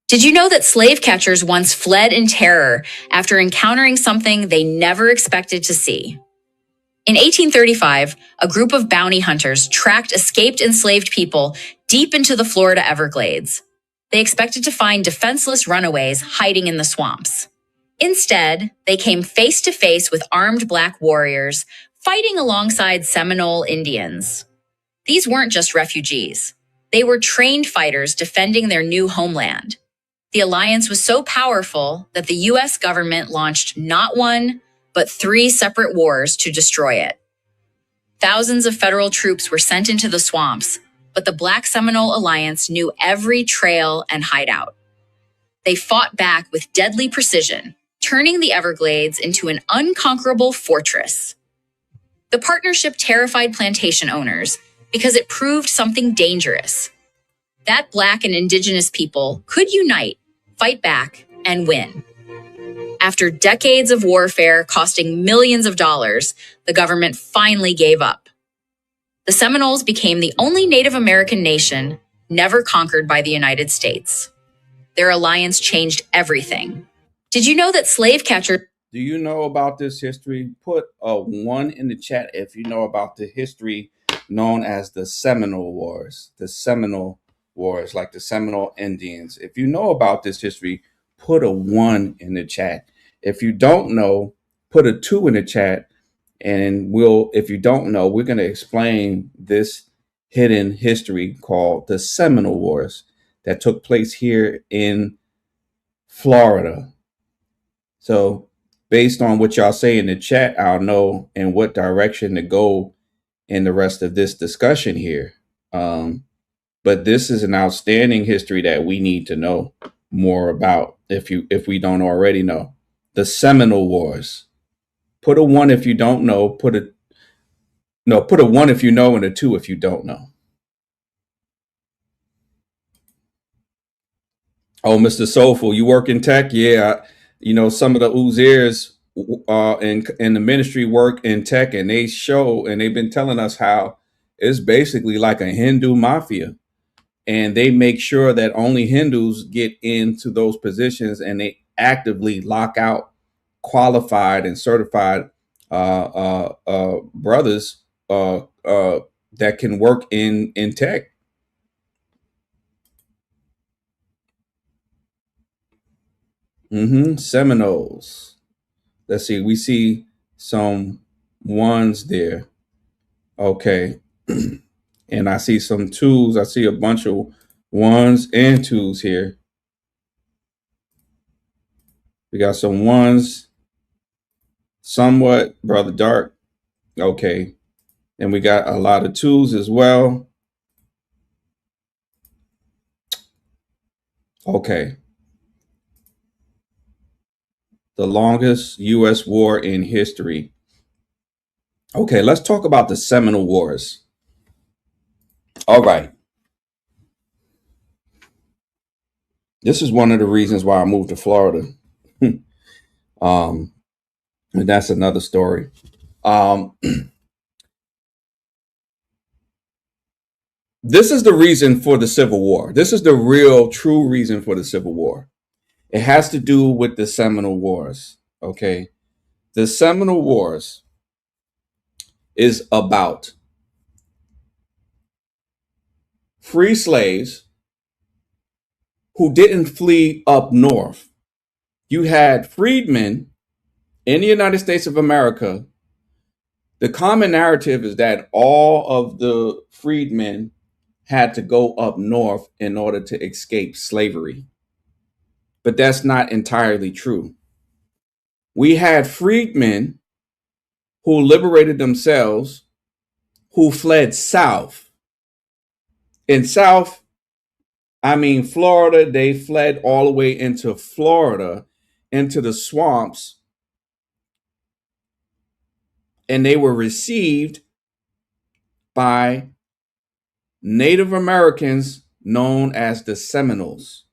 Did you know that slave catchers once fled in terror after encountering something they never expected to see? In 1835, a group of bounty hunters tracked escaped enslaved people deep into the Florida Everglades. They expected to find defenseless runaways hiding in the swamps. Instead, they came face to face with armed Black warriors fighting alongside Seminole Indians. These weren't just refugees. They were trained fighters defending their new homeland. The alliance was so powerful that the U.S. government launched not one, but 3 separate wars to destroy it. Thousands of federal troops were sent into the swamps, but the Black Seminole Alliance knew every trail and hideout. They fought back with deadly precision, turning the Everglades into an unconquerable fortress. The partnership terrified plantation owners because it proved something dangerous. That Black and Indigenous people could unite, fight back, and win. After decades of warfare costing millions of dollars, the government finally gave up. The Seminoles became the only Native American nation never conquered by the United States. Their alliance changed everything. Did you know that slave catchers... Do you know about this history? Put a 1 in the chat if you know about the history known as the Seminole Wars. The Seminole Wars, like the Seminole Indians. If you know about this history, put a 1 in the chat. If you don't know, put a 2 in the chat. And if you don't know, we're going to explain this hidden history called the Seminole Wars that took place here in Florida. So based on what y'all say in the chat, I'll know in what direction to go in the rest of this discussion here. But this is an outstanding history that we need to know more about if we don't already know. The Seminole Wars. Put a 1 if you don't know. Put a 1 if you know and a 2 if you don't know. Oh, Mr. Soulful, you work in tech? Yeah, some of the Uzirs in the ministry work in tech, and they show, and they've been telling us how it's basically like a Hindu mafia, and they make sure that only Hindus get into those positions, and they actively lock out qualified and certified brothers that can work in tech. Seminoles. Let's see. We see some ones there. Okay. And I see some twos. I see a bunch of ones and twos here. We got some ones, somewhat, Brother Dark. Okay. And we got a lot of twos as well. Okay. The longest U.S. war in history. Okay, let's talk about the Seminole Wars. All right. This is one of the reasons why I moved to Florida. And that's another story. This is the reason for the Civil War. This is the real, true reason for the Civil War. It has to do with the Seminole Wars. Okay. The Seminole Wars is about free slaves who didn't flee up north. You had freedmen in the United States of America. The common narrative is that all of the freedmen had to go up north in order to escape slavery. But that's not entirely true. We had freedmen who liberated themselves, who fled south. In South, I mean Florida, they fled all the way into Florida, into the swamps, and they were received by Native Americans known as the Seminoles.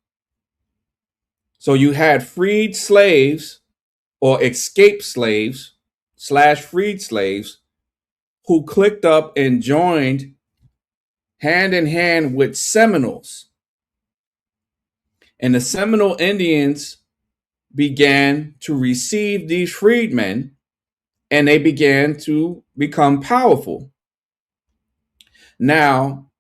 So you had freed slaves or escaped slaves / freed slaves who clicked up and joined hand in hand with Seminoles. And the Seminole Indians began to receive these freedmen, and they began to become powerful. Now,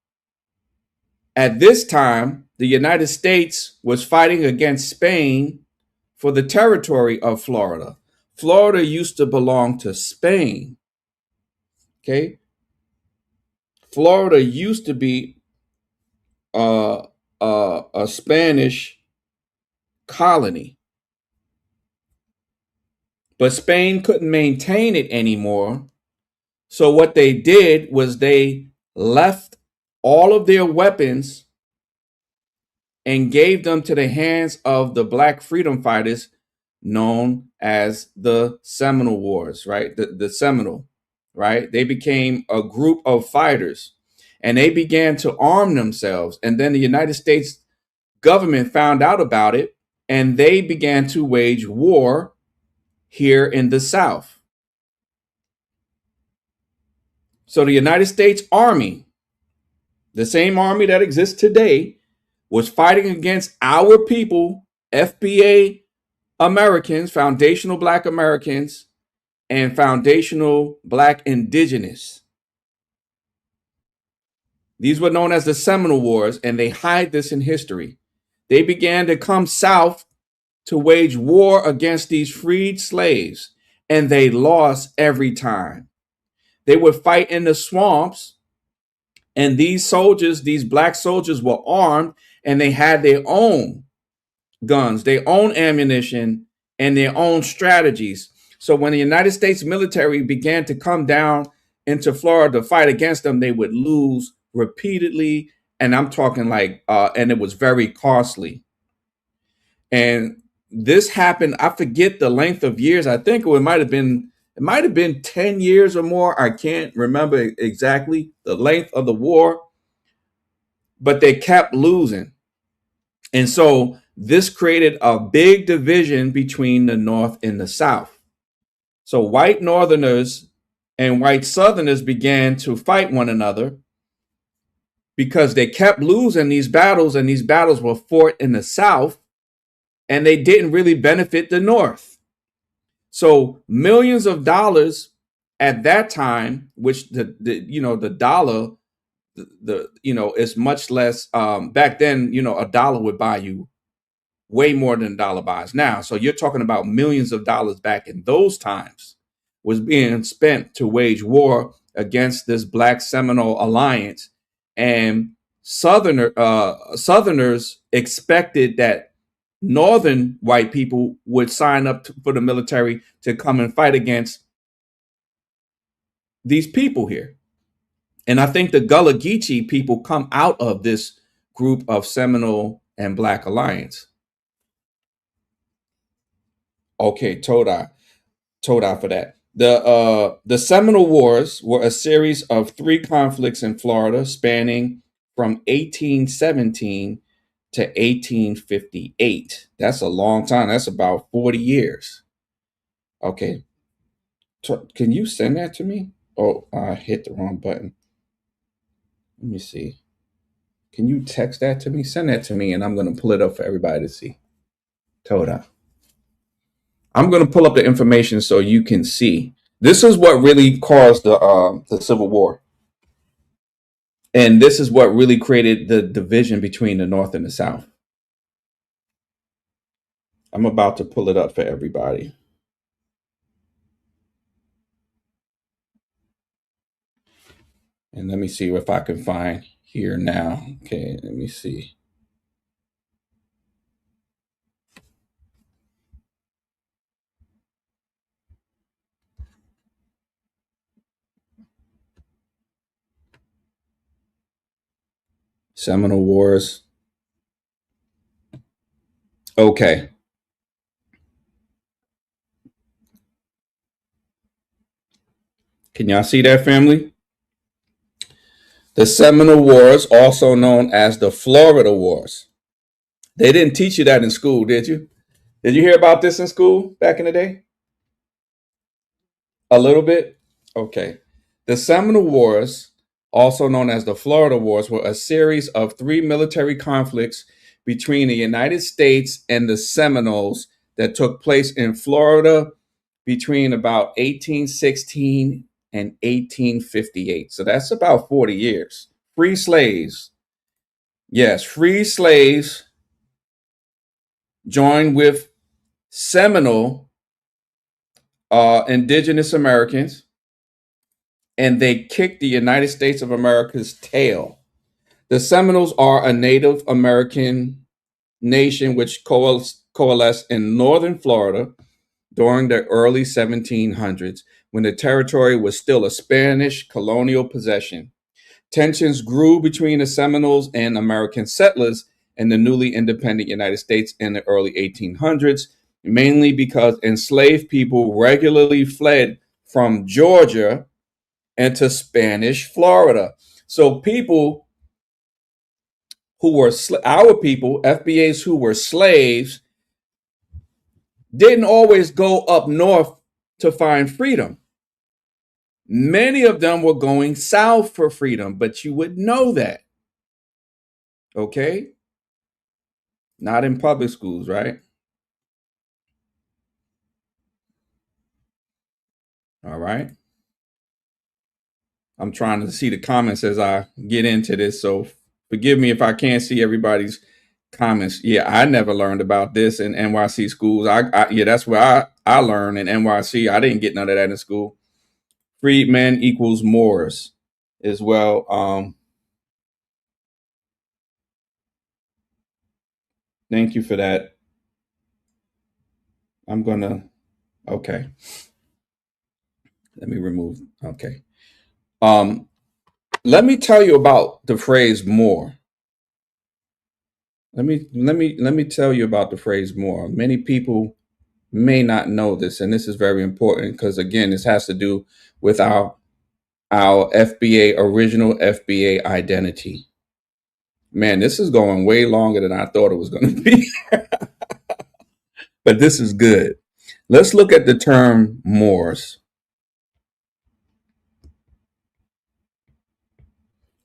at this time, the United States was fighting against Spain for the territory of Florida. Florida used to belong to Spain. Okay. Florida used to be a Spanish colony, but Spain couldn't maintain it anymore. So what they did was they left all of their weapons and gave them to the hands of the Black freedom fighters known as the Seminole Wars, right? The Seminole, right? They became a group of fighters, and they began to arm themselves. And then the United States government found out about it, and they began to wage war here in the South. So the United States Army, the same army that exists today, was fighting against our people, FBA Americans, foundational Black Americans, and foundational Black indigenous. These were known as the Seminole Wars, and they hide this in history. They began to come south to wage war against these freed slaves, and they lost every time. They would fight in the swamps, and these soldiers, these Black soldiers, were armed, and they had their own guns, their own ammunition, and their own strategies. So when the United States military began to come down into Florida to fight against them, they would lose repeatedly. And I'm talking like, and it was very costly. And this happened, I forget the length of years. I think it might have been 10 years or more. I can't remember exactly the length of the war, but they kept losing. And so this created a big division between the North and the South. So white Northerners and white Southerners began to fight one another because they kept losing these battles, and these battles were fought in the South, and they didn't really benefit the North. So millions of dollars at that time, which the dollar, is much less. Back then, a dollar would buy you way more than a dollar buys now. So you're talking about millions of dollars back in those times was being spent to wage war against this Black Seminole Alliance. And Southerners expected that Northern white people would sign up for the military to come and fight against these people here. And I think the Gullah Geechee people come out of this group of Seminole and Black Alliance. Okay, Toda for that. The Seminole Wars were a series of 3 conflicts in Florida spanning from 1817 to 1858. That's a long time. That's about 40 years. Okay. Can you send that to me? Oh, I hit the wrong button. Let me see. Can you text that to me? Send that to me, and I'm going to pull it up for everybody to see. Toda. I'm going to pull up the information so you can see. This is what really caused the Civil War. And this is what really created the division between the North and the South. I'm about to pull it up for everybody. And let me see if I can find here now. Okay, let me see. Seminole Wars. Okay. Can y'all see that, family? The Seminole Wars, also known as the Florida Wars. They didn't teach you that in school, did you? Did you hear about this in school back in the day? A little bit? Okay. The Seminole Wars, also known as the Florida Wars, were a series of 3 military conflicts between the United States and the Seminoles that took place in Florida between about 1816 and 1858. So that's about 40 years. Free slaves. Yes, free slaves joined with Seminole indigenous Americans, and they kicked the United States of America's tail. The Seminoles are a Native American nation which coalesced in northern Florida during the early 1700s, when the territory was still a Spanish colonial possession. Tensions grew between the Seminoles and American settlers in the newly independent United States in the early 1800s, mainly because enslaved people regularly fled from Georgia into Spanish Florida. So people who were our people, FBAs who were slaves, didn't always go up north to find freedom. Many of them were going south for freedom, but you would know that. Okay? Not in public schools, right? All right. I'm trying to see the comments as I get into this, so forgive me if I can't see everybody's comments. Yeah, I never learned about this in NYC schools. Yeah, that's where I learned in NYC. I didn't get none of that in school. Freedmen equals Moors as well. Thank you for that. I'm gonna, okay. Let me remove, okay. Let me tell you about the phrase Moor. Let me tell you about the phrase Moor. Many people may not know this, and this is very important because, again, this has to do with our FBA, original FBA identity. Man, this is going way longer than I thought it was going to be. But this is good. Let's look at the term Moors.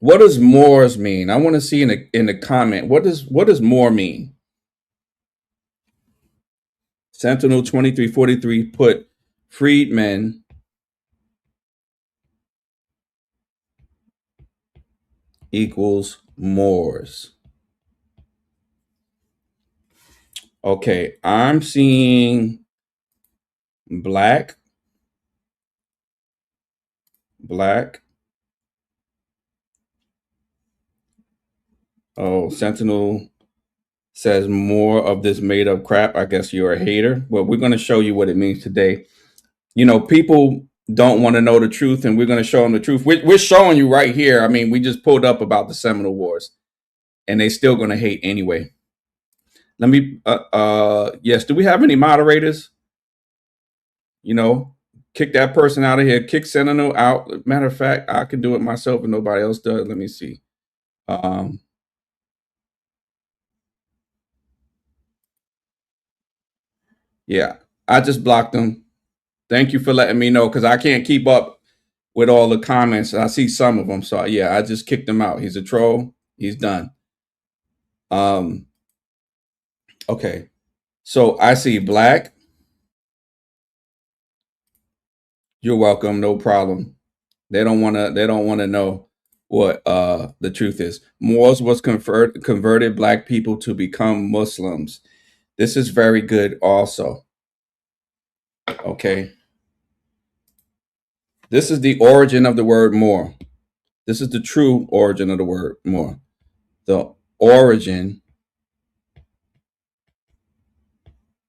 What does Moors mean? I want to see in the comment. What does Moor mean? Sentinel 2343 put freedmen equals Moors. Okay, I'm seeing black. Oh, Sentinel says more of this made up crap. I guess you're a hater. Well, we're going to show you what it means today. You know, people don't want to know the truth, and we're going to show them the truth. We're showing you right here. I mean, we just pulled up about the Seminole Wars, and they're still going to hate anyway. Let me, yes, do we have any moderators? You know, kick that person out of here. Kick Sentinel out. Matter of fact, I can do it myself and nobody else does. Let me see. Yeah, I just blocked them. Thank you for letting me know, because I can't keep up with all the comments. I see some of them. So yeah, I just kicked him out. He's a troll. He's done. Okay. So I see black. You're welcome. No problem. They don't want to know what the truth is. Moors was converted black people to become Muslims. This is very good also. Okay. This is the origin of the word Moor. This is the true origin of the word Moor. The origin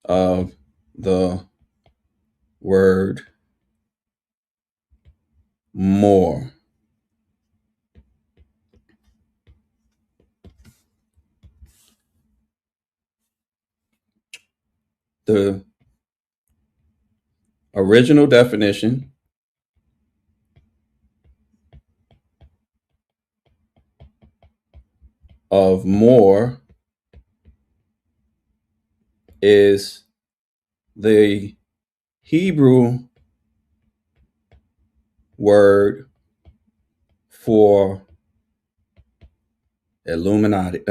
of the word Moor. The original definition of Moor is the Hebrew word for illuminated.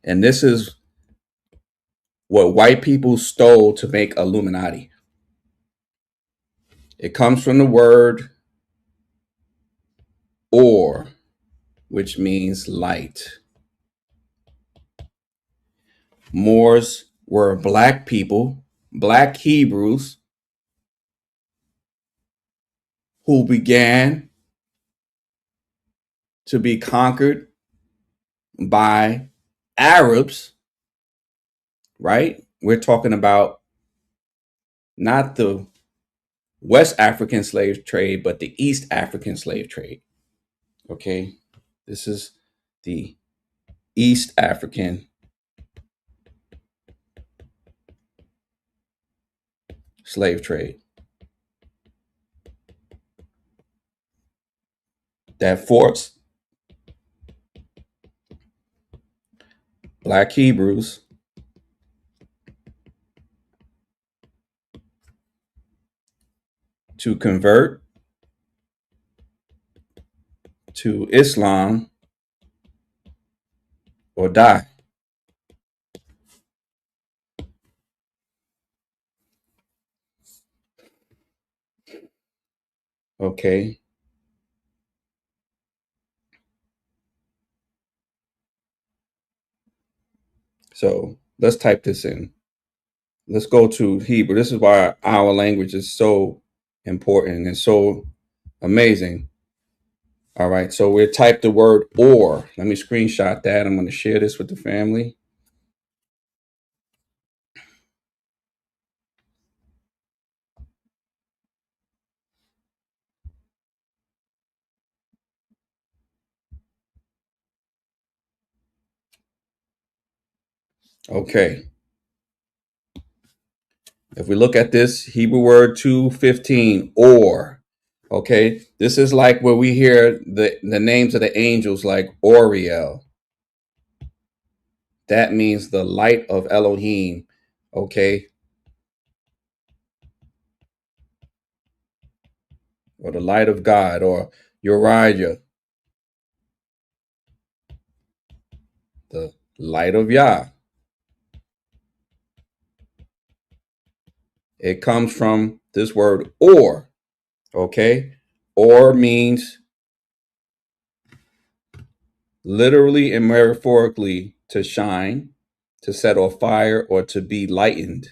And this is what white people stole to make Illuminati. It comes from the word or, which means light. Moors were black people, black Hebrews, who began to be conquered by Arabs, right? We're talking about not the West African slave trade, but the East African slave trade. Okay, this is the East African slave trade that forced black Hebrews to convert to Islam or die. Okay. So let's type this in. Let's go to Hebrew. This is why our language is so important and so amazing. All right. So we type the word or. Let me screenshot that. I'm going to share this with the family. Okay. If we look at this Hebrew word 2:15, or, okay, this is like where we hear the names of the angels like Oriel, that means the light of Elohim, okay? Or the light of God, or Uriah, the light of Yah. It comes from this word or, okay? Or means literally and metaphorically to shine, to set on fire, or to be lightened,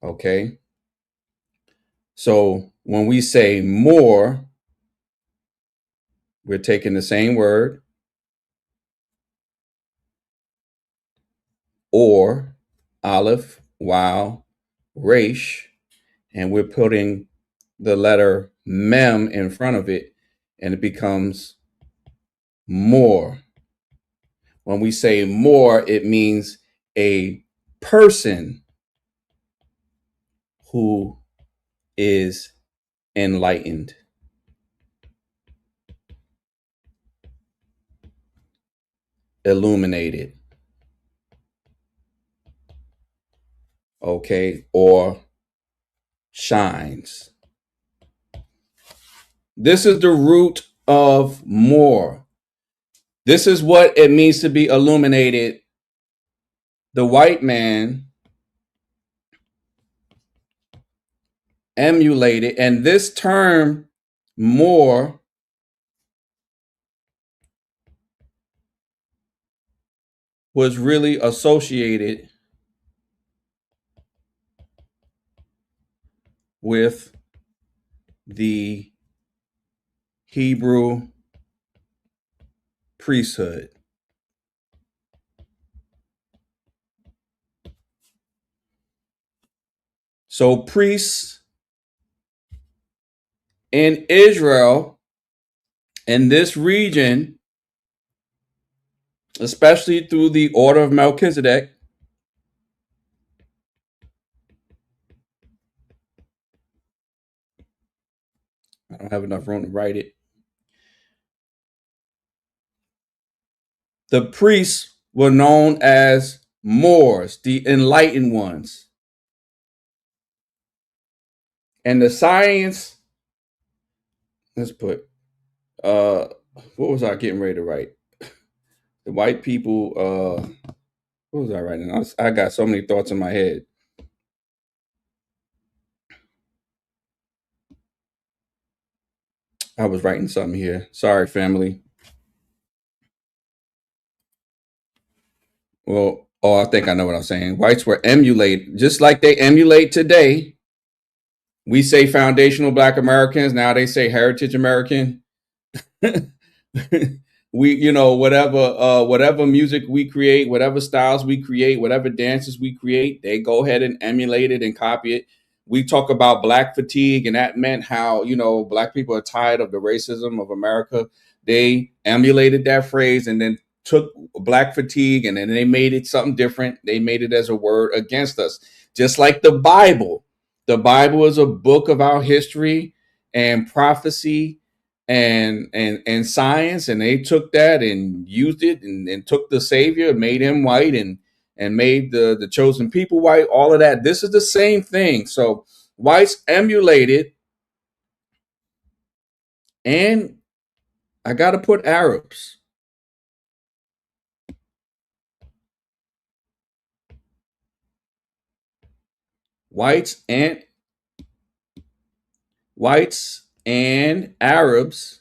okay? So when we say more, we're taking the same word, or, aleph, wow, resh, and we're putting the letter mem in front of it, and it becomes more. When we say more, it means a person who is enlightened. Illuminated. Okay, or shines. This is the root of more. This is what it means to be illuminated. The white man emulated, and this term more was really associated with the Hebrew priesthood. So priests in Israel, in this region, especially through the order of Melchizedek, I don't have enough room to write it. The priests were known as Moors, the enlightened ones. And the science, let's put, what was I getting ready to write? The white people, what was I writing? I got so many thoughts in my head. I was writing something here. Sorry, family. Well, I think I know what I'm saying. Whites were emulated, just like they emulate today. We say foundational Black Americans. Now they say heritage American. We, whatever music we create, whatever styles we create, whatever dances we create, they go ahead and emulate it and copy it. We talk about Black fatigue, and that meant how, Black people are tired of the racism of America. They emulated that phrase and then took Black fatigue and then they made it something different. They made it as a word against us, just like the Bible. The Bible is a book of our history and prophecy and science, and they took that and used it and took the Savior and made him white and made the chosen people white, all of that. This is the same thing. So whites emulated, and I got to put Arabs. Whites and Arabs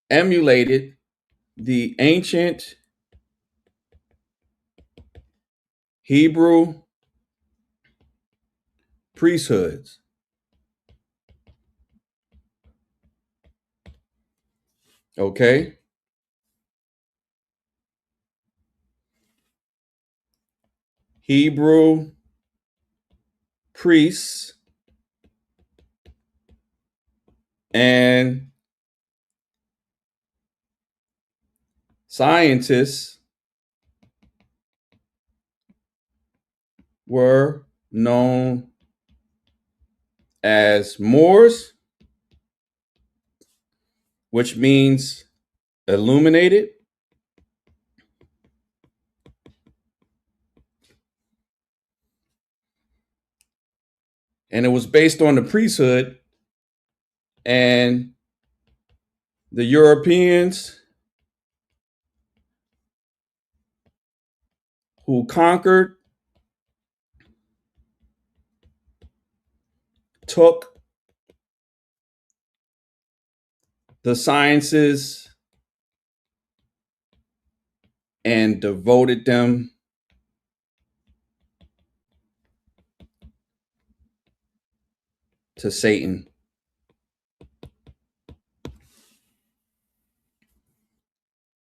emulated the ancient Hebrew priesthoods. Okay. Hebrew priests and scientists were known as Moors, which means illuminated, And it was based on the priesthood, and the Europeans who conquered took the sciences and devoted them to Satan.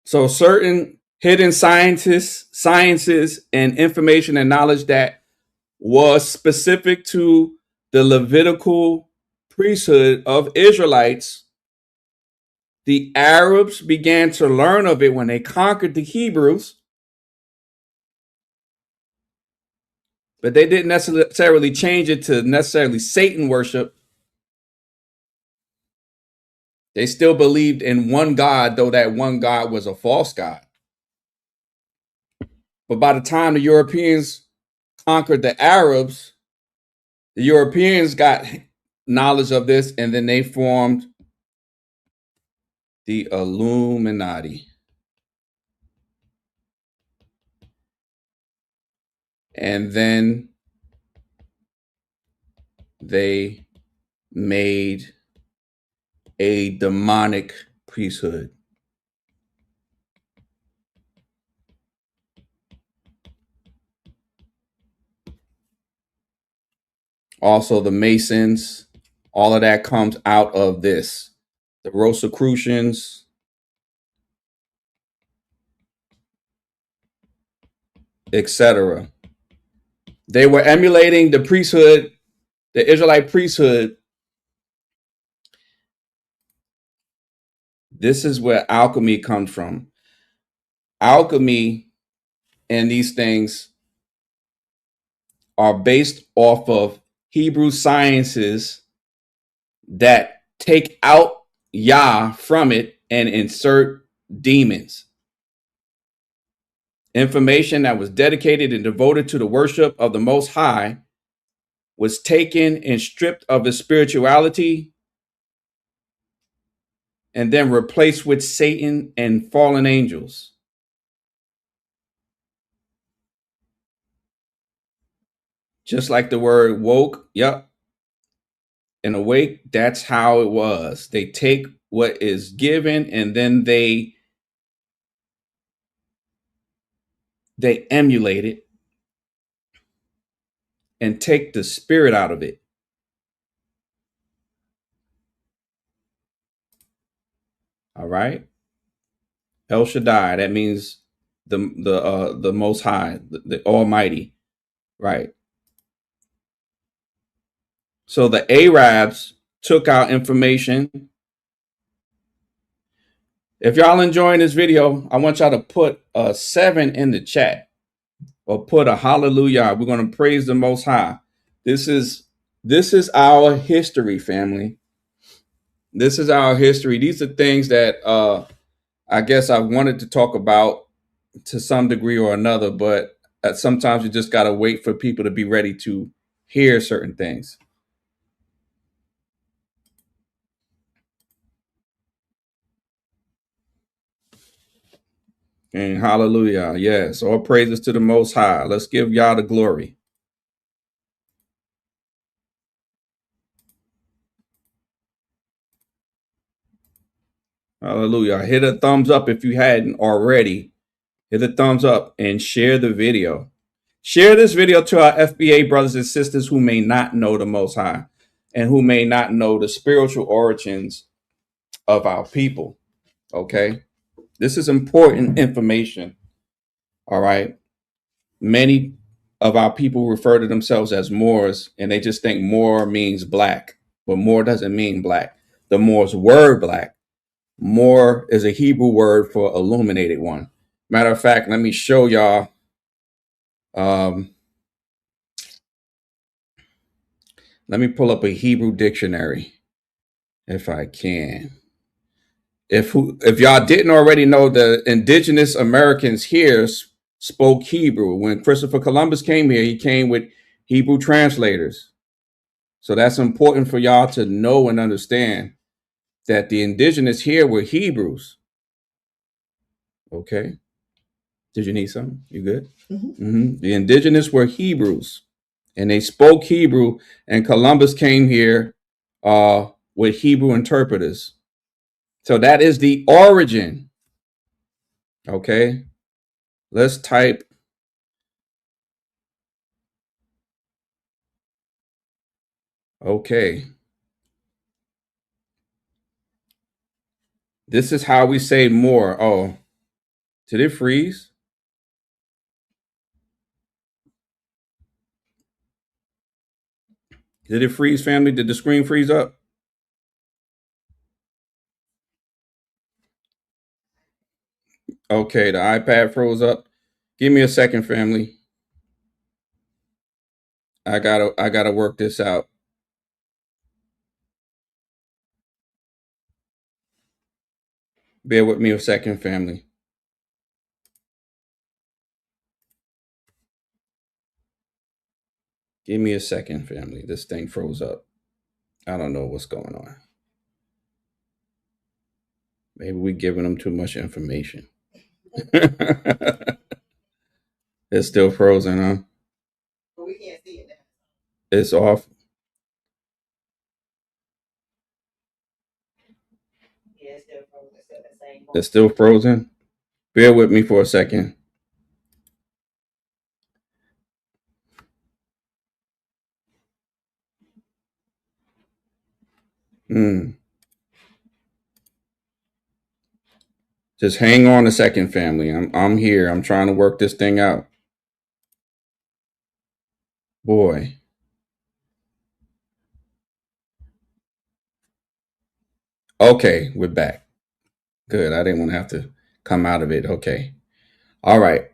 So certain hidden sciences and information and knowledge that was specific to the Levitical priesthood of Israelites, the Arabs began to learn of it when they conquered the Hebrews, but they didn't necessarily change it to necessarily Satan worship. They still believed in one God, though that one God was a false God. But by the time the Europeans conquered the Arabs, the Europeans got knowledge of this, and then they formed the Illuminati. And then they made a demonic priesthood. Also, the Masons, all of that comes out of this. The Rosicrucians, etc. They were emulating the priesthood, the Israelite priesthood. This is where alchemy comes from. Alchemy and these things are based off of Hebrew sciences that take out Yah from it and insert demons. Information that was dedicated and devoted to the worship of the Most High was taken and stripped of its spirituality and then replaced with Satan and fallen angels. Just like the word woke, yep, and awake, that's how it was. They take what is given and then they emulate it and take the spirit out of it. All right. El Shaddai, that means the Most High, the Almighty, right? So the Arabs took out information. If y'all enjoying this video, I want y'all to put a 7 in the chat or put a hallelujah. We're going to praise the Most High. This is our history, family. This is our history. These are things that I guess I wanted to talk about to some degree or another, but sometimes you just got to wait for people to be ready to hear certain things. And hallelujah. Yes. All praises to the Most High. Let's give Yah the glory. Hallelujah. Hit a thumbs up if you hadn't already. Hit a thumbs up and share the video. Share this video to our FBA brothers and sisters who may not know the Most High and who may not know the spiritual origins of our people. Okay. This is important information. All right. Many of our people refer to themselves as Moors, and they just think Moor means black, but Moor doesn't mean black. The Moors were black. Moor is a Hebrew word for illuminated one. Matter of fact, let me show y'all. Let me pull up a Hebrew dictionary if I can. If y'all didn't already know, the indigenous Americans here spoke Hebrew. When Christopher Columbus came here, he came with Hebrew translators. So that's important for y'all to know and understand that the indigenous here were Hebrews. Okay. Did you need something? You good? The indigenous were Hebrews, and they spoke Hebrew, and Columbus came here with Hebrew interpreters. So that is the origin. Okay. Let's type. Okay. This is how we say more. Oh, did it freeze? Did it freeze, family? Did the screen freeze up? Okay, the iPad froze up. Give me a second, family. I gotta work this out. Bear with me a second, family. Give me a second, family. This thing froze up. I don't know what's going on. Maybe we're giving them too much information. It's still frozen, huh? But we can't see it now. It's off. Yeah, it's still frozen. It's still the same. It's still frozen. Bear with me for a second. Just hang on a second, family. I'm here. I'm trying to work this thing out. Boy. Okay, we're back. Good. I didn't want to have to come out of it. Okay. All right.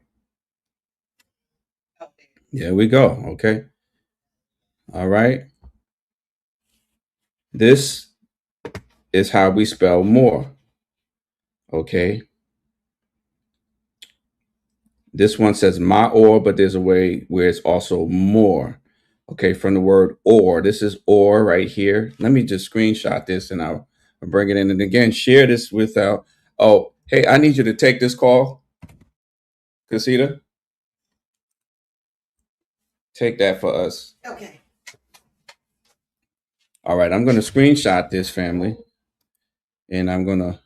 There we go. Okay. All right. This is how we spell more. Okay. This one says my or, but there's a way where it's also more. Okay, from the word or. This is or right here. Let me just screenshot this and I'll bring it in. And again, share this with oh, hey, I need you to take this call. Casita. Take that for us. Okay. All right, I'm going to screenshot this, family. And I'm going to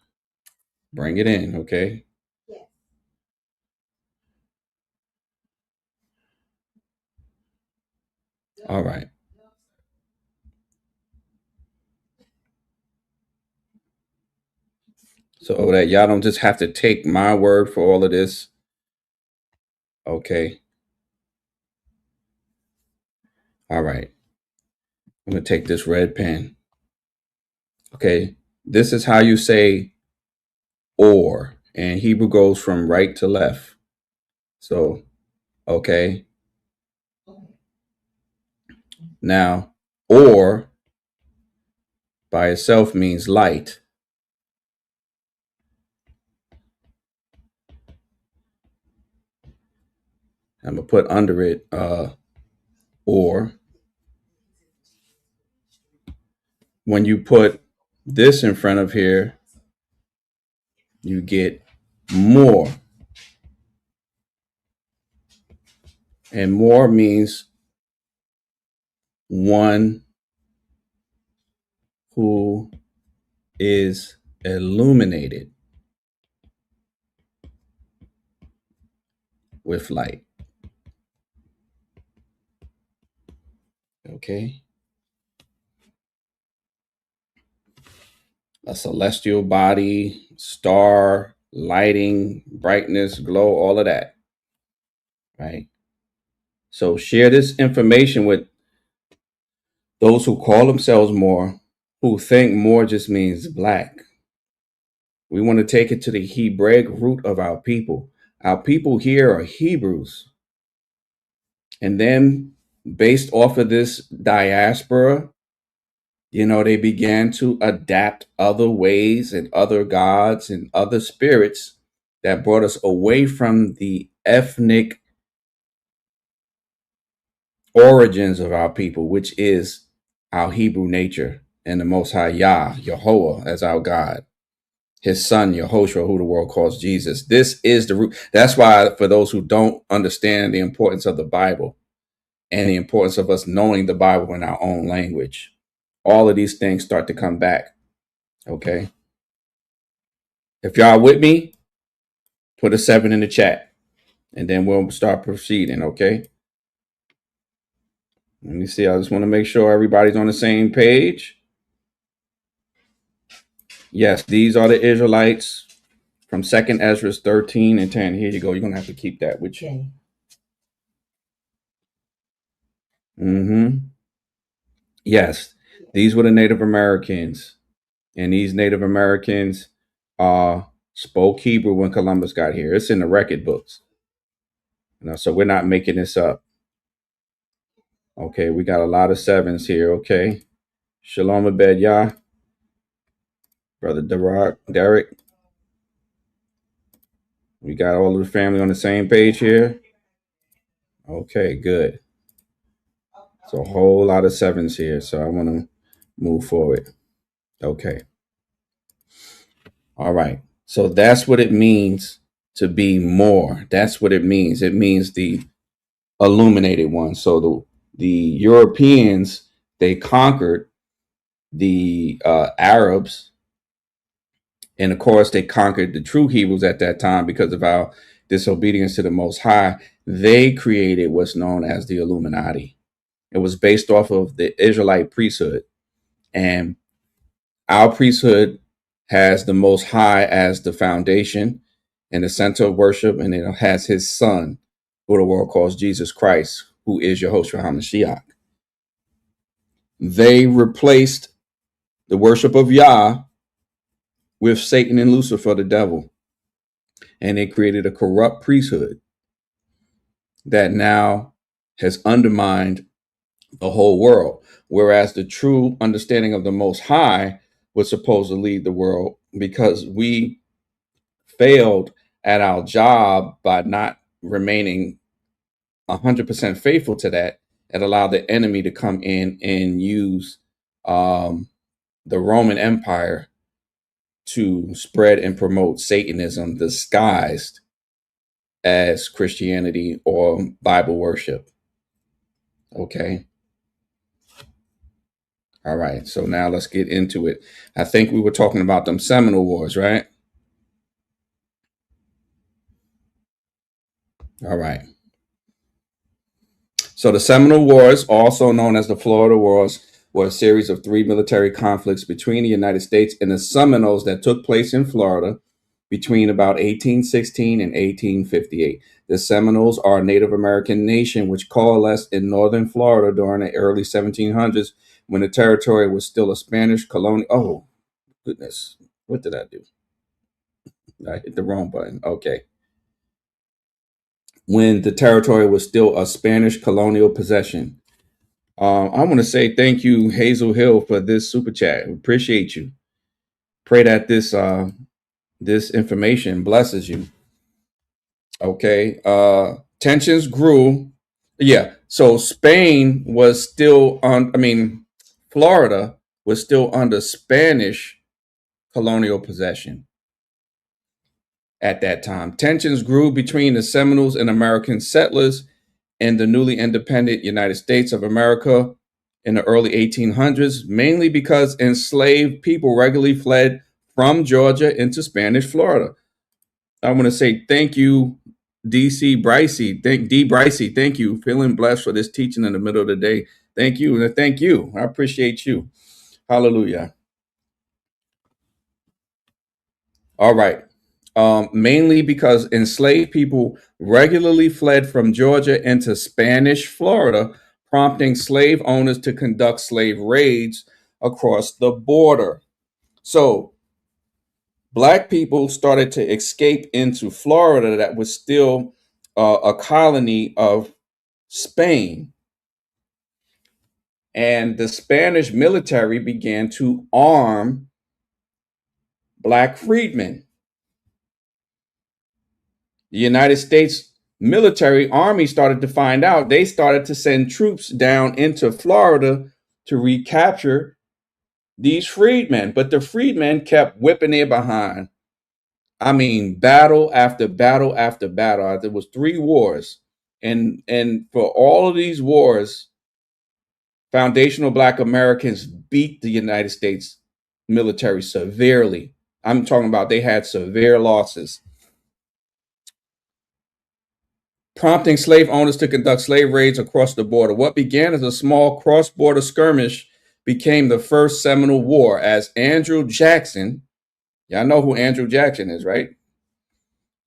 bring it in, okay? Yes. All right. So that y'all don't just have to take my word for all of this. Okay. All right. I'm going to take this red pen. Okay. This is how you say or. And Hebrew goes from right to left. So, okay. Now, or by itself means light. I'm going to put under it or. When you put this in front of here, you get more. And more means one who is illuminated with light. Okay. A celestial body, star, lighting, brightness, glow, all of that. Right. So share this information with those who call themselves more, who think more just means black. We want to take it to the Hebraic root of our people. Our people here are Hebrews. And then based off of this diaspora, they began to adapt other ways and other gods and other spirits that brought us away from the ethnic origins of our people, which is our Hebrew nature, and the Most High Yah, Yehovah, as our God, his son, Yehoshua, who the world calls Jesus. This is the root. That's why, for those who don't understand the importance of the Bible and the importance of us knowing the Bible in our own language, all of these things start to come back. Okay. If y'all with me, put a 7 in the chat, and then we'll start proceeding. Okay. Let me see. I just want to make sure everybody's on the same page. Yes, these are the Israelites from 2nd Ezra 13 and 10. Here you go. You're going to have to keep that with you. Okay. Yes, these were the Native Americans. And these Native Americans spoke Hebrew when Columbus got here. It's in the record books. So we're not making this up. Okay, we got a lot of 7s here. Okay. Shalom Abed Yah. Brother Derek. We got all of the family on the same page here. Okay, good. So a whole lot of 7s here. So I want to move forward. Okay. All right. So that's what it means to be more. That's what it means. It means the illuminated one. So the Europeans, they conquered the Arabs. And of course, they conquered the true Hebrews at that time because of our disobedience to the Most High. They created what's known as the Illuminati. It was based off of the Israelite priesthood. And our priesthood has the Most High as the foundation and the center of worship. And it has his son, who the world calls Jesus Christ, who is Yehoshua HaMashiach. They replaced the worship of Yah with Satan and Lucifer, the devil. And they created a corrupt priesthood that now has undermined the whole world. Whereas the true understanding of the Most High was supposed to lead the world, because we failed at our job by not remaining 100% faithful to that. It allowed the enemy to come in and use the Roman Empire to spread and promote Satanism disguised as Christianity or Bible worship. Okay. All right. So now let's get into it. I think we were talking about them Seminole Wars, right? All right. So the Seminole Wars, also known as the Florida Wars, were a series of 3 military conflicts between the United States and the Seminoles that took place in Florida between about 1816 and 1858. The Seminoles are a Native American nation which coalesced in northern Florida during the early 1700s when the territory was still a Spanish colonial. Oh, goodness. What did I do? I hit the wrong button. Okay. When the territory was still a Spanish colonial possession. I want to say thank you, Hazel Hill, for this super chat. Appreciate you. Pray that this information blesses you. Okay. Tensions grew. Yeah. So Spain was still on, Florida was still under Spanish colonial possession at that time. Tensions grew between the Seminoles and American settlers in the newly independent United States of America in the early 1800s, mainly because enslaved people regularly fled from Georgia into Spanish Florida. I want to say thank you, D.C. Bricey. D. Bricey, thank you. Feeling blessed for this teaching in the middle of the day. Thank you. And thank you. I appreciate you. Hallelujah. All right. Mainly because enslaved people regularly fled from Georgia into Spanish Florida, prompting slave owners to conduct slave raids across the border. So Black people started to escape into Florida that was still a colony of Spain. And the Spanish military began to arm Black freedmen. The United States military army started to find out. They started to send troops down into Florida to recapture these freedmen. But the freedmen kept whipping their behind. I mean, battle after battle after battle. There was 3 wars. And for all of these wars, foundational Black Americans beat the United States military severely. I'm talking about they had severe losses, prompting slave owners to conduct slave raids across the border. What began as a small cross-border skirmish became the first Seminole War as Andrew Jackson, y'all know who Andrew Jackson is, right?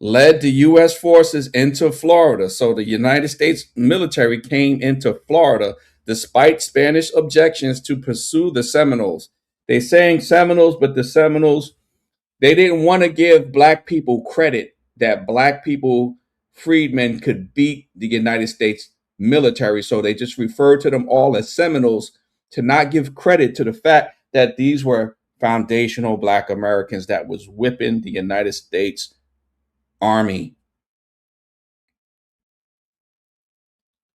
Led the U.S. forces into Florida. So the United States military came into Florida despite Spanish objections to pursue the Seminoles. They saying Seminoles, but the Seminoles, they didn't want to give Black people credit that Black people, freedmen, could beat the United States military. So they just referred to them all as Seminoles to not give credit to the fact that these were foundational Black Americans that was whipping the United States Army.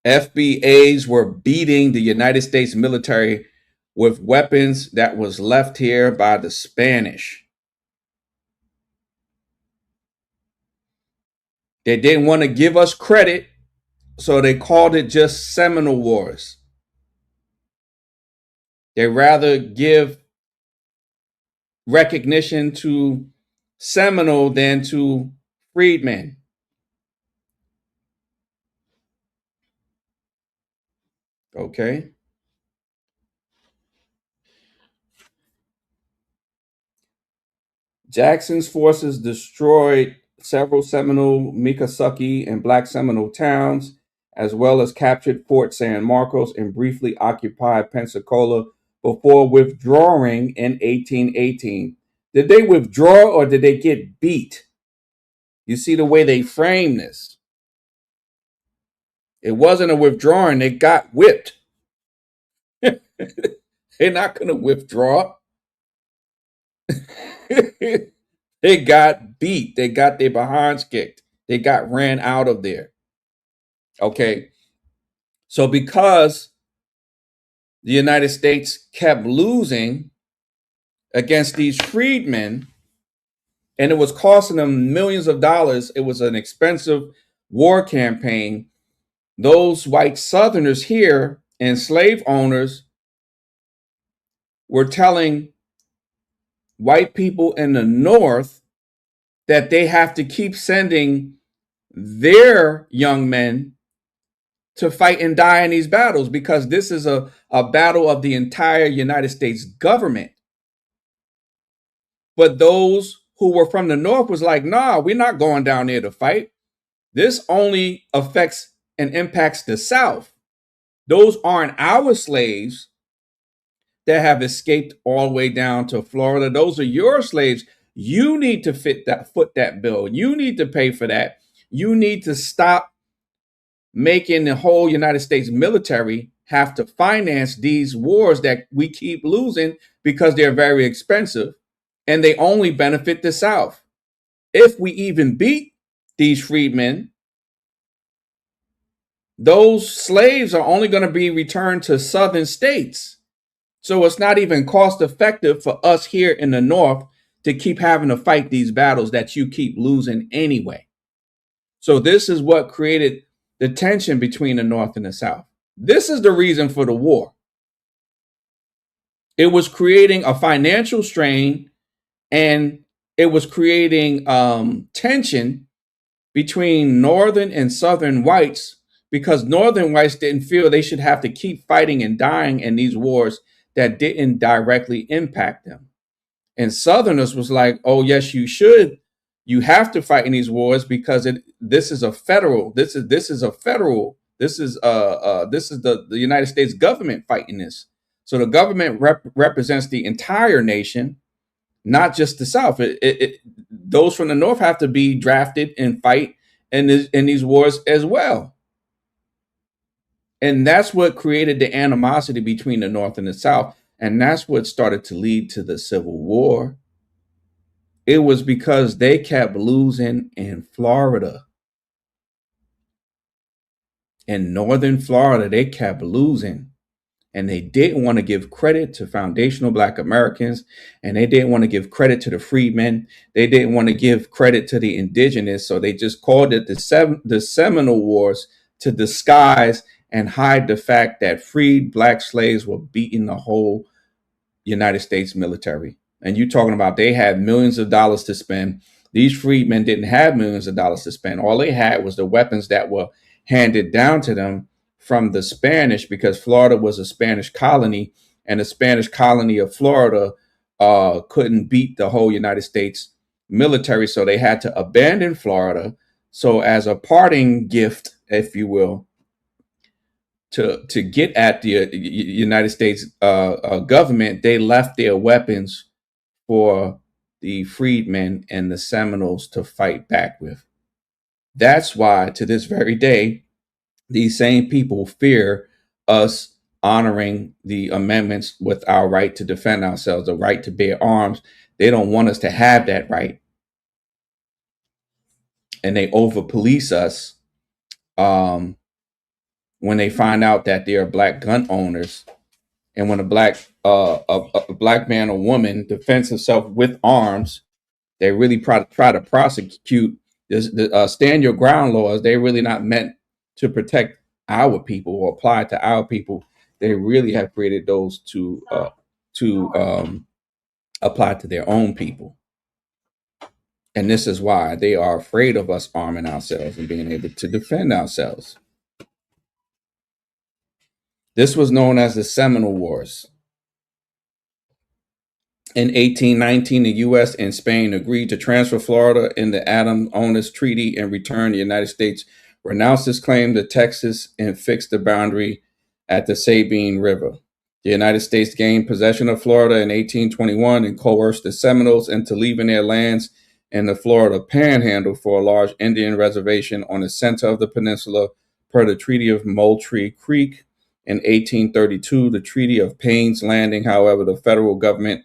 FBAs were beating the United States military with weapons that was left here by the Spanish. They didn't want to give us credit, so they called it just Seminole Wars. They rather give recognition to Seminole than to freedmen. Okay. Jackson's forces destroyed several Seminole, Miccosukee, and Black Seminole towns, as well as captured Fort San Marcos and briefly occupied Pensacola before withdrawing in 1818. Did they withdraw or did they get beat? You see the way they frame this. It wasn't a withdrawing, they got whipped. They're not going to withdraw. They got beat. They got their behinds kicked. They got ran out of there. Okay. So because the United States kept losing against these freedmen, and it was costing them millions of dollars, it was an expensive war campaign. Those white Southerners here and slave owners were telling white people in the North that they have to keep sending their young men to fight and die in these battles because this is a battle of the entire United States government. But those who were from the North was like, nah, we're not going down there to fight. This only affects and impacts the South. Those aren't our slaves that have escaped all the way down to Florida. Those are your slaves. You need to foot that bill. You need to pay for that. You need to stop making the whole United States military have to finance these wars that we keep losing because they're very expensive and they only benefit the South. If we even beat these freedmen, those slaves are only going to be returned to Southern states. So it's not even cost effective for us here in the North to keep having to fight these battles that you keep losing anyway. So this is what created the tension between the North and the South. This is the reason for the war. It was creating a financial strain and it was creating tension between Northern and Southern whites because Northern whites didn't feel they should have to keep fighting and dying in these wars that didn't directly impact them. And Southerners was like, oh, yes, you should. You have to fight in these wars because this is the United States government fighting this. So the government represents the entire nation, not just the South. Those from the North have to be drafted and fight in these wars as well. And that's what created the animosity between the North and the South. And that's what started to lead to the Civil War. It was because they kept losing in Florida. In northern Florida, they kept losing. And they didn't want to give credit to foundational Black Americans, and they didn't want to give credit to the freedmen. They didn't want to give credit to the indigenous, so they just called it the Seminole Wars to disguise and hide the fact that freed Black slaves were beating the whole United States military. And you talking about they had millions of dollars to spend. These freedmen didn't have millions of dollars to spend. All they had was the weapons that were handed down to them from the Spanish, because Florida was a Spanish colony, and the Spanish colony of Florida couldn't beat the whole United States military, so they had to abandon Florida. So as a parting gift, if you will, to get at the United States government, they left their weapons for the freedmen and the Seminoles to fight back with. That's why to this very day, these same people fear us honoring the amendments with our right to defend ourselves, the right to bear arms. They don't want us to have that right. And they over police us when they find out that they are Black gun owners. And when a black man or woman defends himself with arms, they really try to prosecute the stand your ground laws. They're really not meant to protect our people or apply to our people. They really have created those to apply to their own people. And this is why they are afraid of us arming ourselves and being able to defend ourselves. This was known as the Seminole Wars. In 1819, the U.S. and Spain agreed to transfer Florida in the Adams-Onis Treaty. In return, the United States renounced its claim to Texas and fixed the boundary at the Sabine River. The United States gained possession of Florida in 1821 and coerced the Seminoles into leaving their lands in the Florida Panhandle for a large Indian reservation on the center of the peninsula per the Treaty of Moultrie Creek. In 1832, the Treaty of Payne's Landing, however, the federal government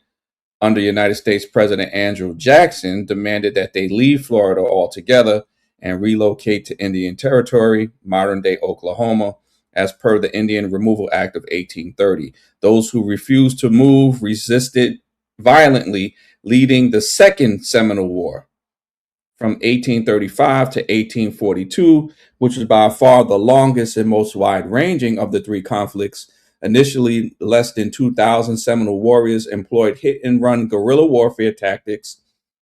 under United States President Andrew Jackson demanded that they leave Florida altogether and relocate to Indian Territory, modern-day Oklahoma, as per the Indian Removal Act of 1830. Those who refused to move resisted violently, leading the Second Seminole War from 1835 to 1842, which is by far the longest and most wide-ranging of the three conflicts. Initially, less than 2,000 Seminole warriors employed hit-and-run guerrilla warfare tactics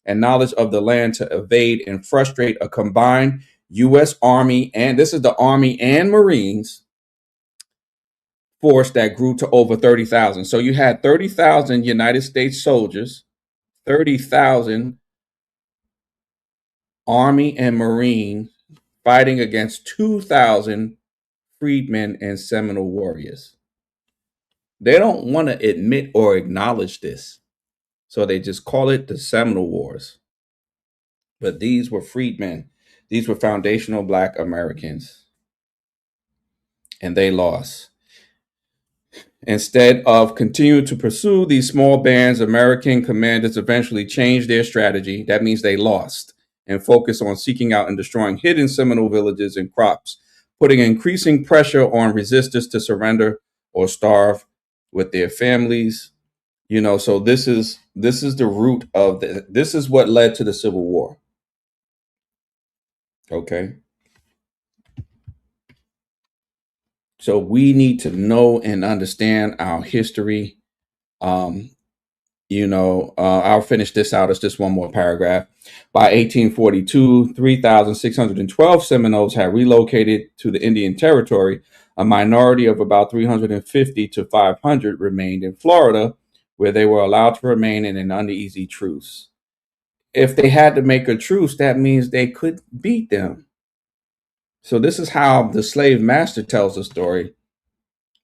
and knowledge of the land to evade and frustrate a combined U.S. Army, and this is the Army and Marines, force that grew to over 30,000. So you had 30,000 United States soldiers, 30,000 Army and Marine fighting against 2,000 freedmen and Seminole warriors. They don't want to admit or acknowledge this, so they just call it the Seminole Wars. But these were freedmen. These were foundational Black Americans, and they lost. Instead of continuing to pursue these small bands, American commanders eventually changed their strategy. That means they lost, and focused on seeking out and destroying hidden Seminole villages and crops, putting increasing pressure on resistors to surrender or starve with their families. So this is the root of this is what led to the Civil War. Okay. So we need to know and understand our history. I'll finish this out as just one more paragraph. By 1842, 3,612 Seminoles had relocated to the Indian Territory. A minority of about 350 to 500 remained in Florida, where they were allowed to remain in an uneasy truce. If they had to make a truce, that means they could beat them. So this is how the slave master tells the story.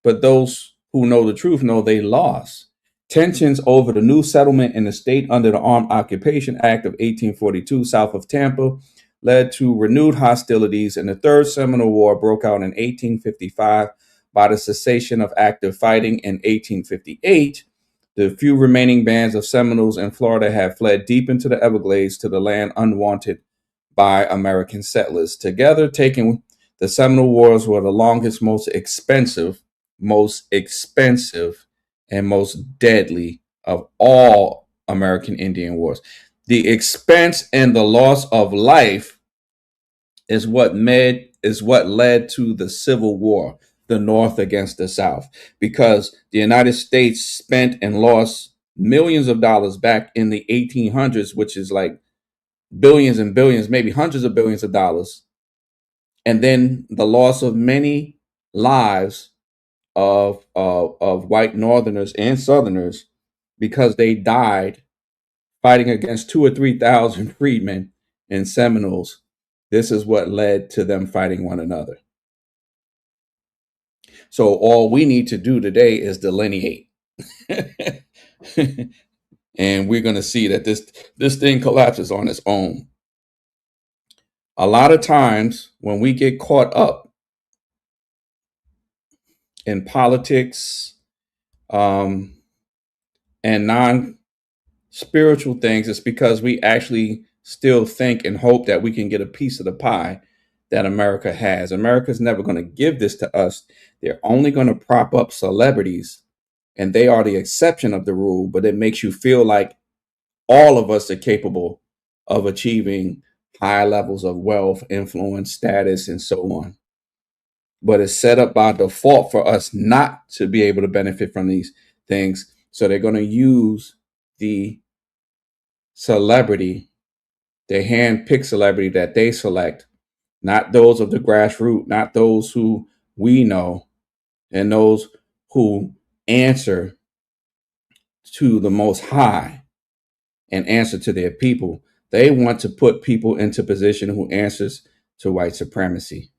But those who know the truth know they lost. Tensions over the new settlement in the state under the Armed Occupation Act of 1842 south of Tampa led to renewed hostilities, and the Third Seminole War broke out in 1855. By the cessation of active fighting in 1858, the few remaining bands of Seminoles in Florida had fled deep into the Everglades to the land unwanted by American settlers. Together, taking the Seminole Wars were the longest, most expensive, most expensive and most deadly of all American Indian wars. The expense and the loss of life is what led to the Civil War, the North against the South, because the United States spent and lost millions of dollars back in the 1800s, which is like billions and billions, maybe hundreds of billions of dollars, and then the loss of many lives of white Northerners and Southerners because they died fighting against 2,000 or 3,000 freedmen and Seminoles. This is what led to them fighting one another. So all we need to do today is delineate. And we're going to see that this thing collapses on its own. A lot of times when we get caught up in politics and non-spiritual things, it's because we actually still think and hope that we can get a piece of the pie that America has. America's never going to give this to us. They're only going to prop up celebrities, and they are the exception of the rule, but it makes you feel like all of us are capable of achieving high levels of wealth, influence, status, and so on. But it's set up by default for us not to be able to benefit from these things. So they're going to use the celebrity, the hand-picked celebrity that they select, not those of the grassroots, not those who we know, and those who answer to the Most High and answer to their people. They want to put people into position who answers to white supremacy.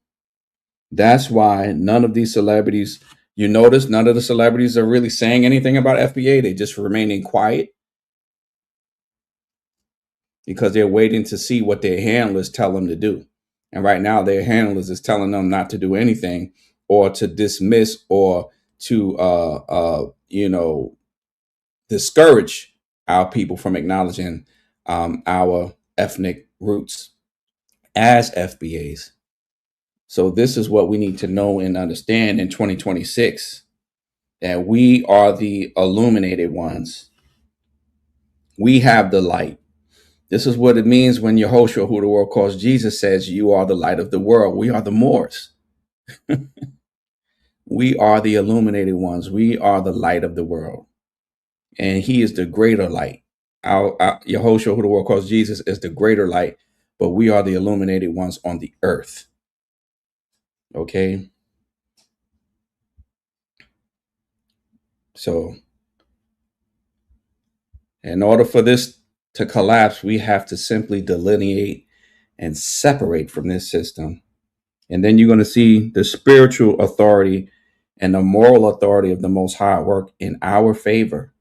That's why none of these celebrities, you notice none of the celebrities are really saying anything about FBA. They just remaining quiet because they're waiting to see what their handlers tell them to do. And right now their handlers is telling them not to do anything or to dismiss or to, discourage our people from acknowledging our ethnic roots as FBAs. So this is what we need to know and understand in 2026, that we are the illuminated ones. We have the light. This is what it means when Yahushua, who the world calls Jesus, says, you are the light of the world. We are the Moors. We are the illuminated ones. We are the light of the world. And he is the greater light. Our Yahushua, who the world calls Jesus, is the greater light, but we are the illuminated ones on the earth. Okay? So in order for this to collapse, we have to simply delineate and separate from this system. And then you're going to see the spiritual authority and the moral authority of the Most High work in our favor,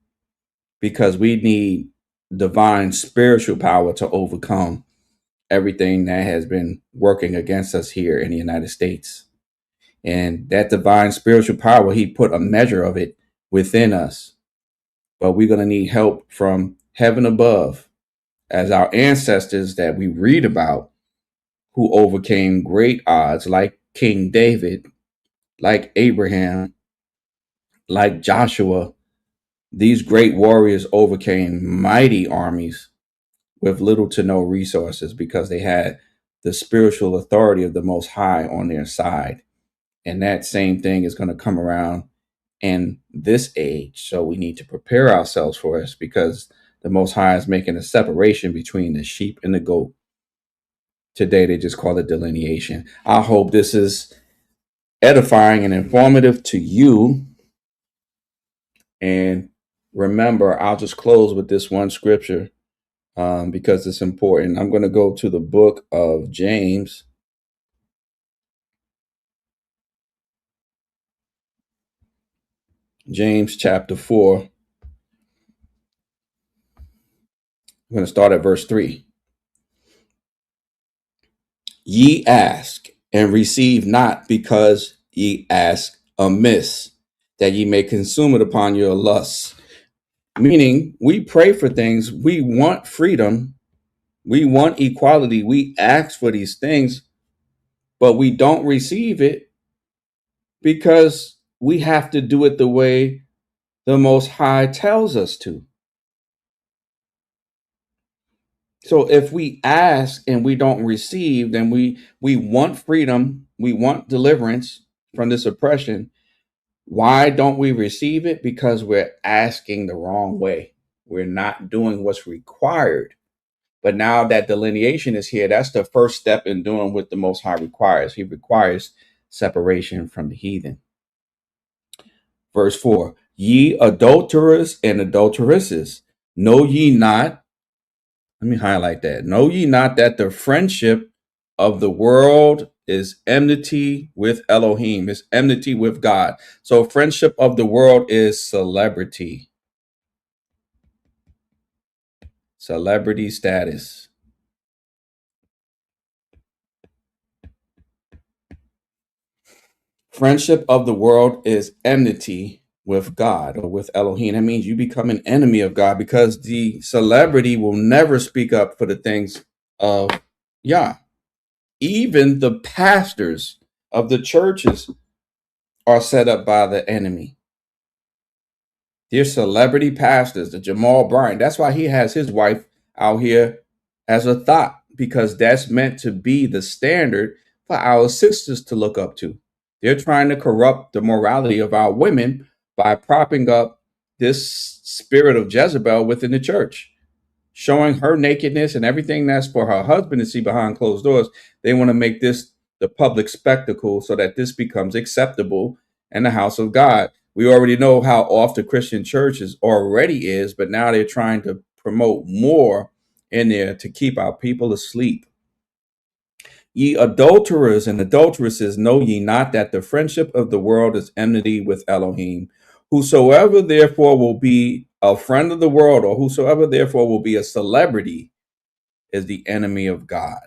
because we need divine spiritual power to overcome everything that has been working against us here in the United States. And that divine spiritual power, he put a measure of it within us. But we're going to need help from heaven above, as our ancestors that we read about, who overcame great odds, like King David, like Abraham, like Joshua. These great warriors overcame mighty armies with little to no resources because they had the spiritual authority of the Most High on their side. And that same thing is going to come around in this age. So we need to prepare ourselves for this, because the Most High is making a separation between the sheep and the goat. Today, they just call it delineation. I hope this is edifying and informative to you. And remember, I'll just close with this one scripture because it's important. I'm going to go to the book of James. James chapter 4. I'm going to start at verse 3. Ye ask and receive not, because ye ask amiss, that ye may consume it upon your lusts. Meaning, we pray for things. We want freedom. We want equality. We ask for these things, but we don't receive it because we have to do it the way the Most High tells us to. So if we ask and we don't receive, then we want freedom, we want deliverance from this oppression. Why don't we receive it? Because we're asking the wrong way. We're not doing what's required. But now that delineation is here, that's the first step in doing what the Most High requires. He requires separation from the heathen. Verse 4, ye adulterers and adulteresses, know ye not, let me highlight that, know ye not that the friendship of the world is enmity with Elohim, is enmity with God. So friendship of the world is celebrity status. Friendship of the world is enmity with God or with Elohim. That means you become an enemy of God because the celebrity will never speak up for the things of Yah. Even the pastors of the churches are set up by the enemy. They're celebrity pastors, the Jamal Bryant. That's why he has his wife out here as a thought, because that's meant to be the standard for our sisters to look up to. They're trying to corrupt the morality of our women by propping up this spirit of Jezebel within the church, showing her nakedness and everything that's for her husband to see behind closed doors. They want to make this the public spectacle so that this becomes acceptable in the house of God. We already know how off the Christian churches already is, but now they're trying to promote more in there to keep our people asleep. Ye adulterers and adulteresses, know ye not that the friendship of the world is enmity with Elohim? Whosoever therefore will be a friend of the world, or whosoever therefore will be a celebrity, is the enemy of God.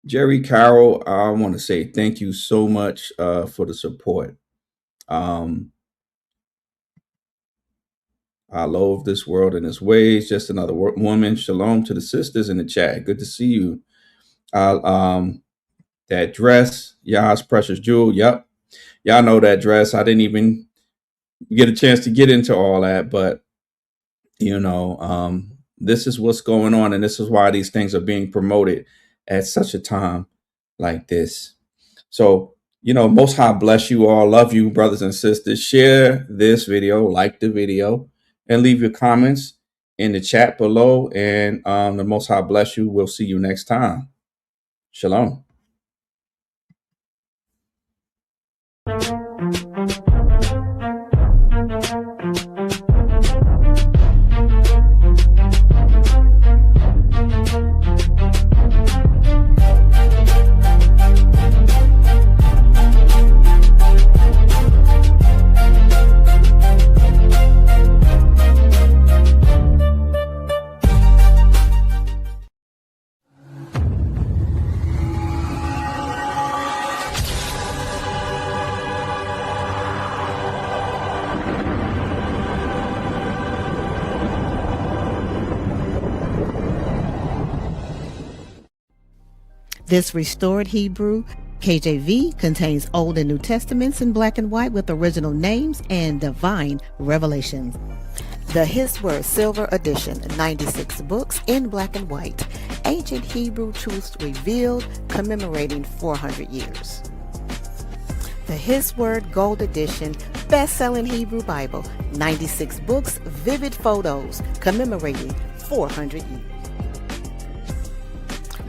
Jerry Carroll, I want to say thank you so much for the support. I loathe this world and its ways. Just another woman. Shalom to the sisters in the chat. Good to see you. That dress, Yah's precious jewel. Yep. Y'all know that dress. I didn't even get a chance to get into all that, but you know, this is what's going on, and this is why these things are being promoted at such a time like this. So, you know, Most High bless you all. Love you, brothers and sisters. Share this video, like the video, and leave your comments in the chat below. And the Most High bless you. We'll see you next time. Shalom. This restored Hebrew KJV contains Old and New Testaments in black and white with original names and divine revelations. The His Word Silver Edition, 96 books in black and white. Ancient Hebrew truths revealed, commemorating 400 years. The His Word Gold Edition, best-selling Hebrew Bible, 96 books, vivid photos, commemorating 400 years.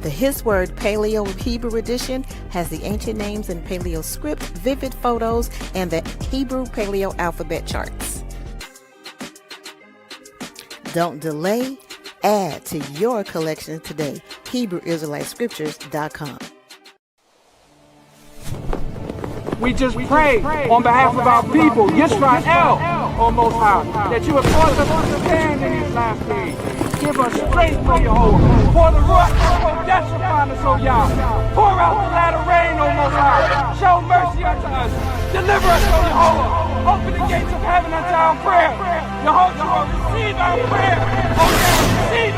The His Word Paleo Hebrew Edition has the ancient names in Paleo script, vivid photos, and the Hebrew Paleo alphabet charts. Don't delay. Add to your collection today. HebrewIsraeliteScriptures.com. We just pray on behalf of our people, JediYAH-EL, O Most High, that you have caused us to stand in these last days. Give us strength, O Yehovah. Pour the Ruach HaKodesh upon us, O Yah. Pour out the latter rain, O Most High. Show mercy unto us. Deliver us, O Yehovah. Open the gates of heaven unto our prayer. Yehovah will receive our prayer. O Yah, receive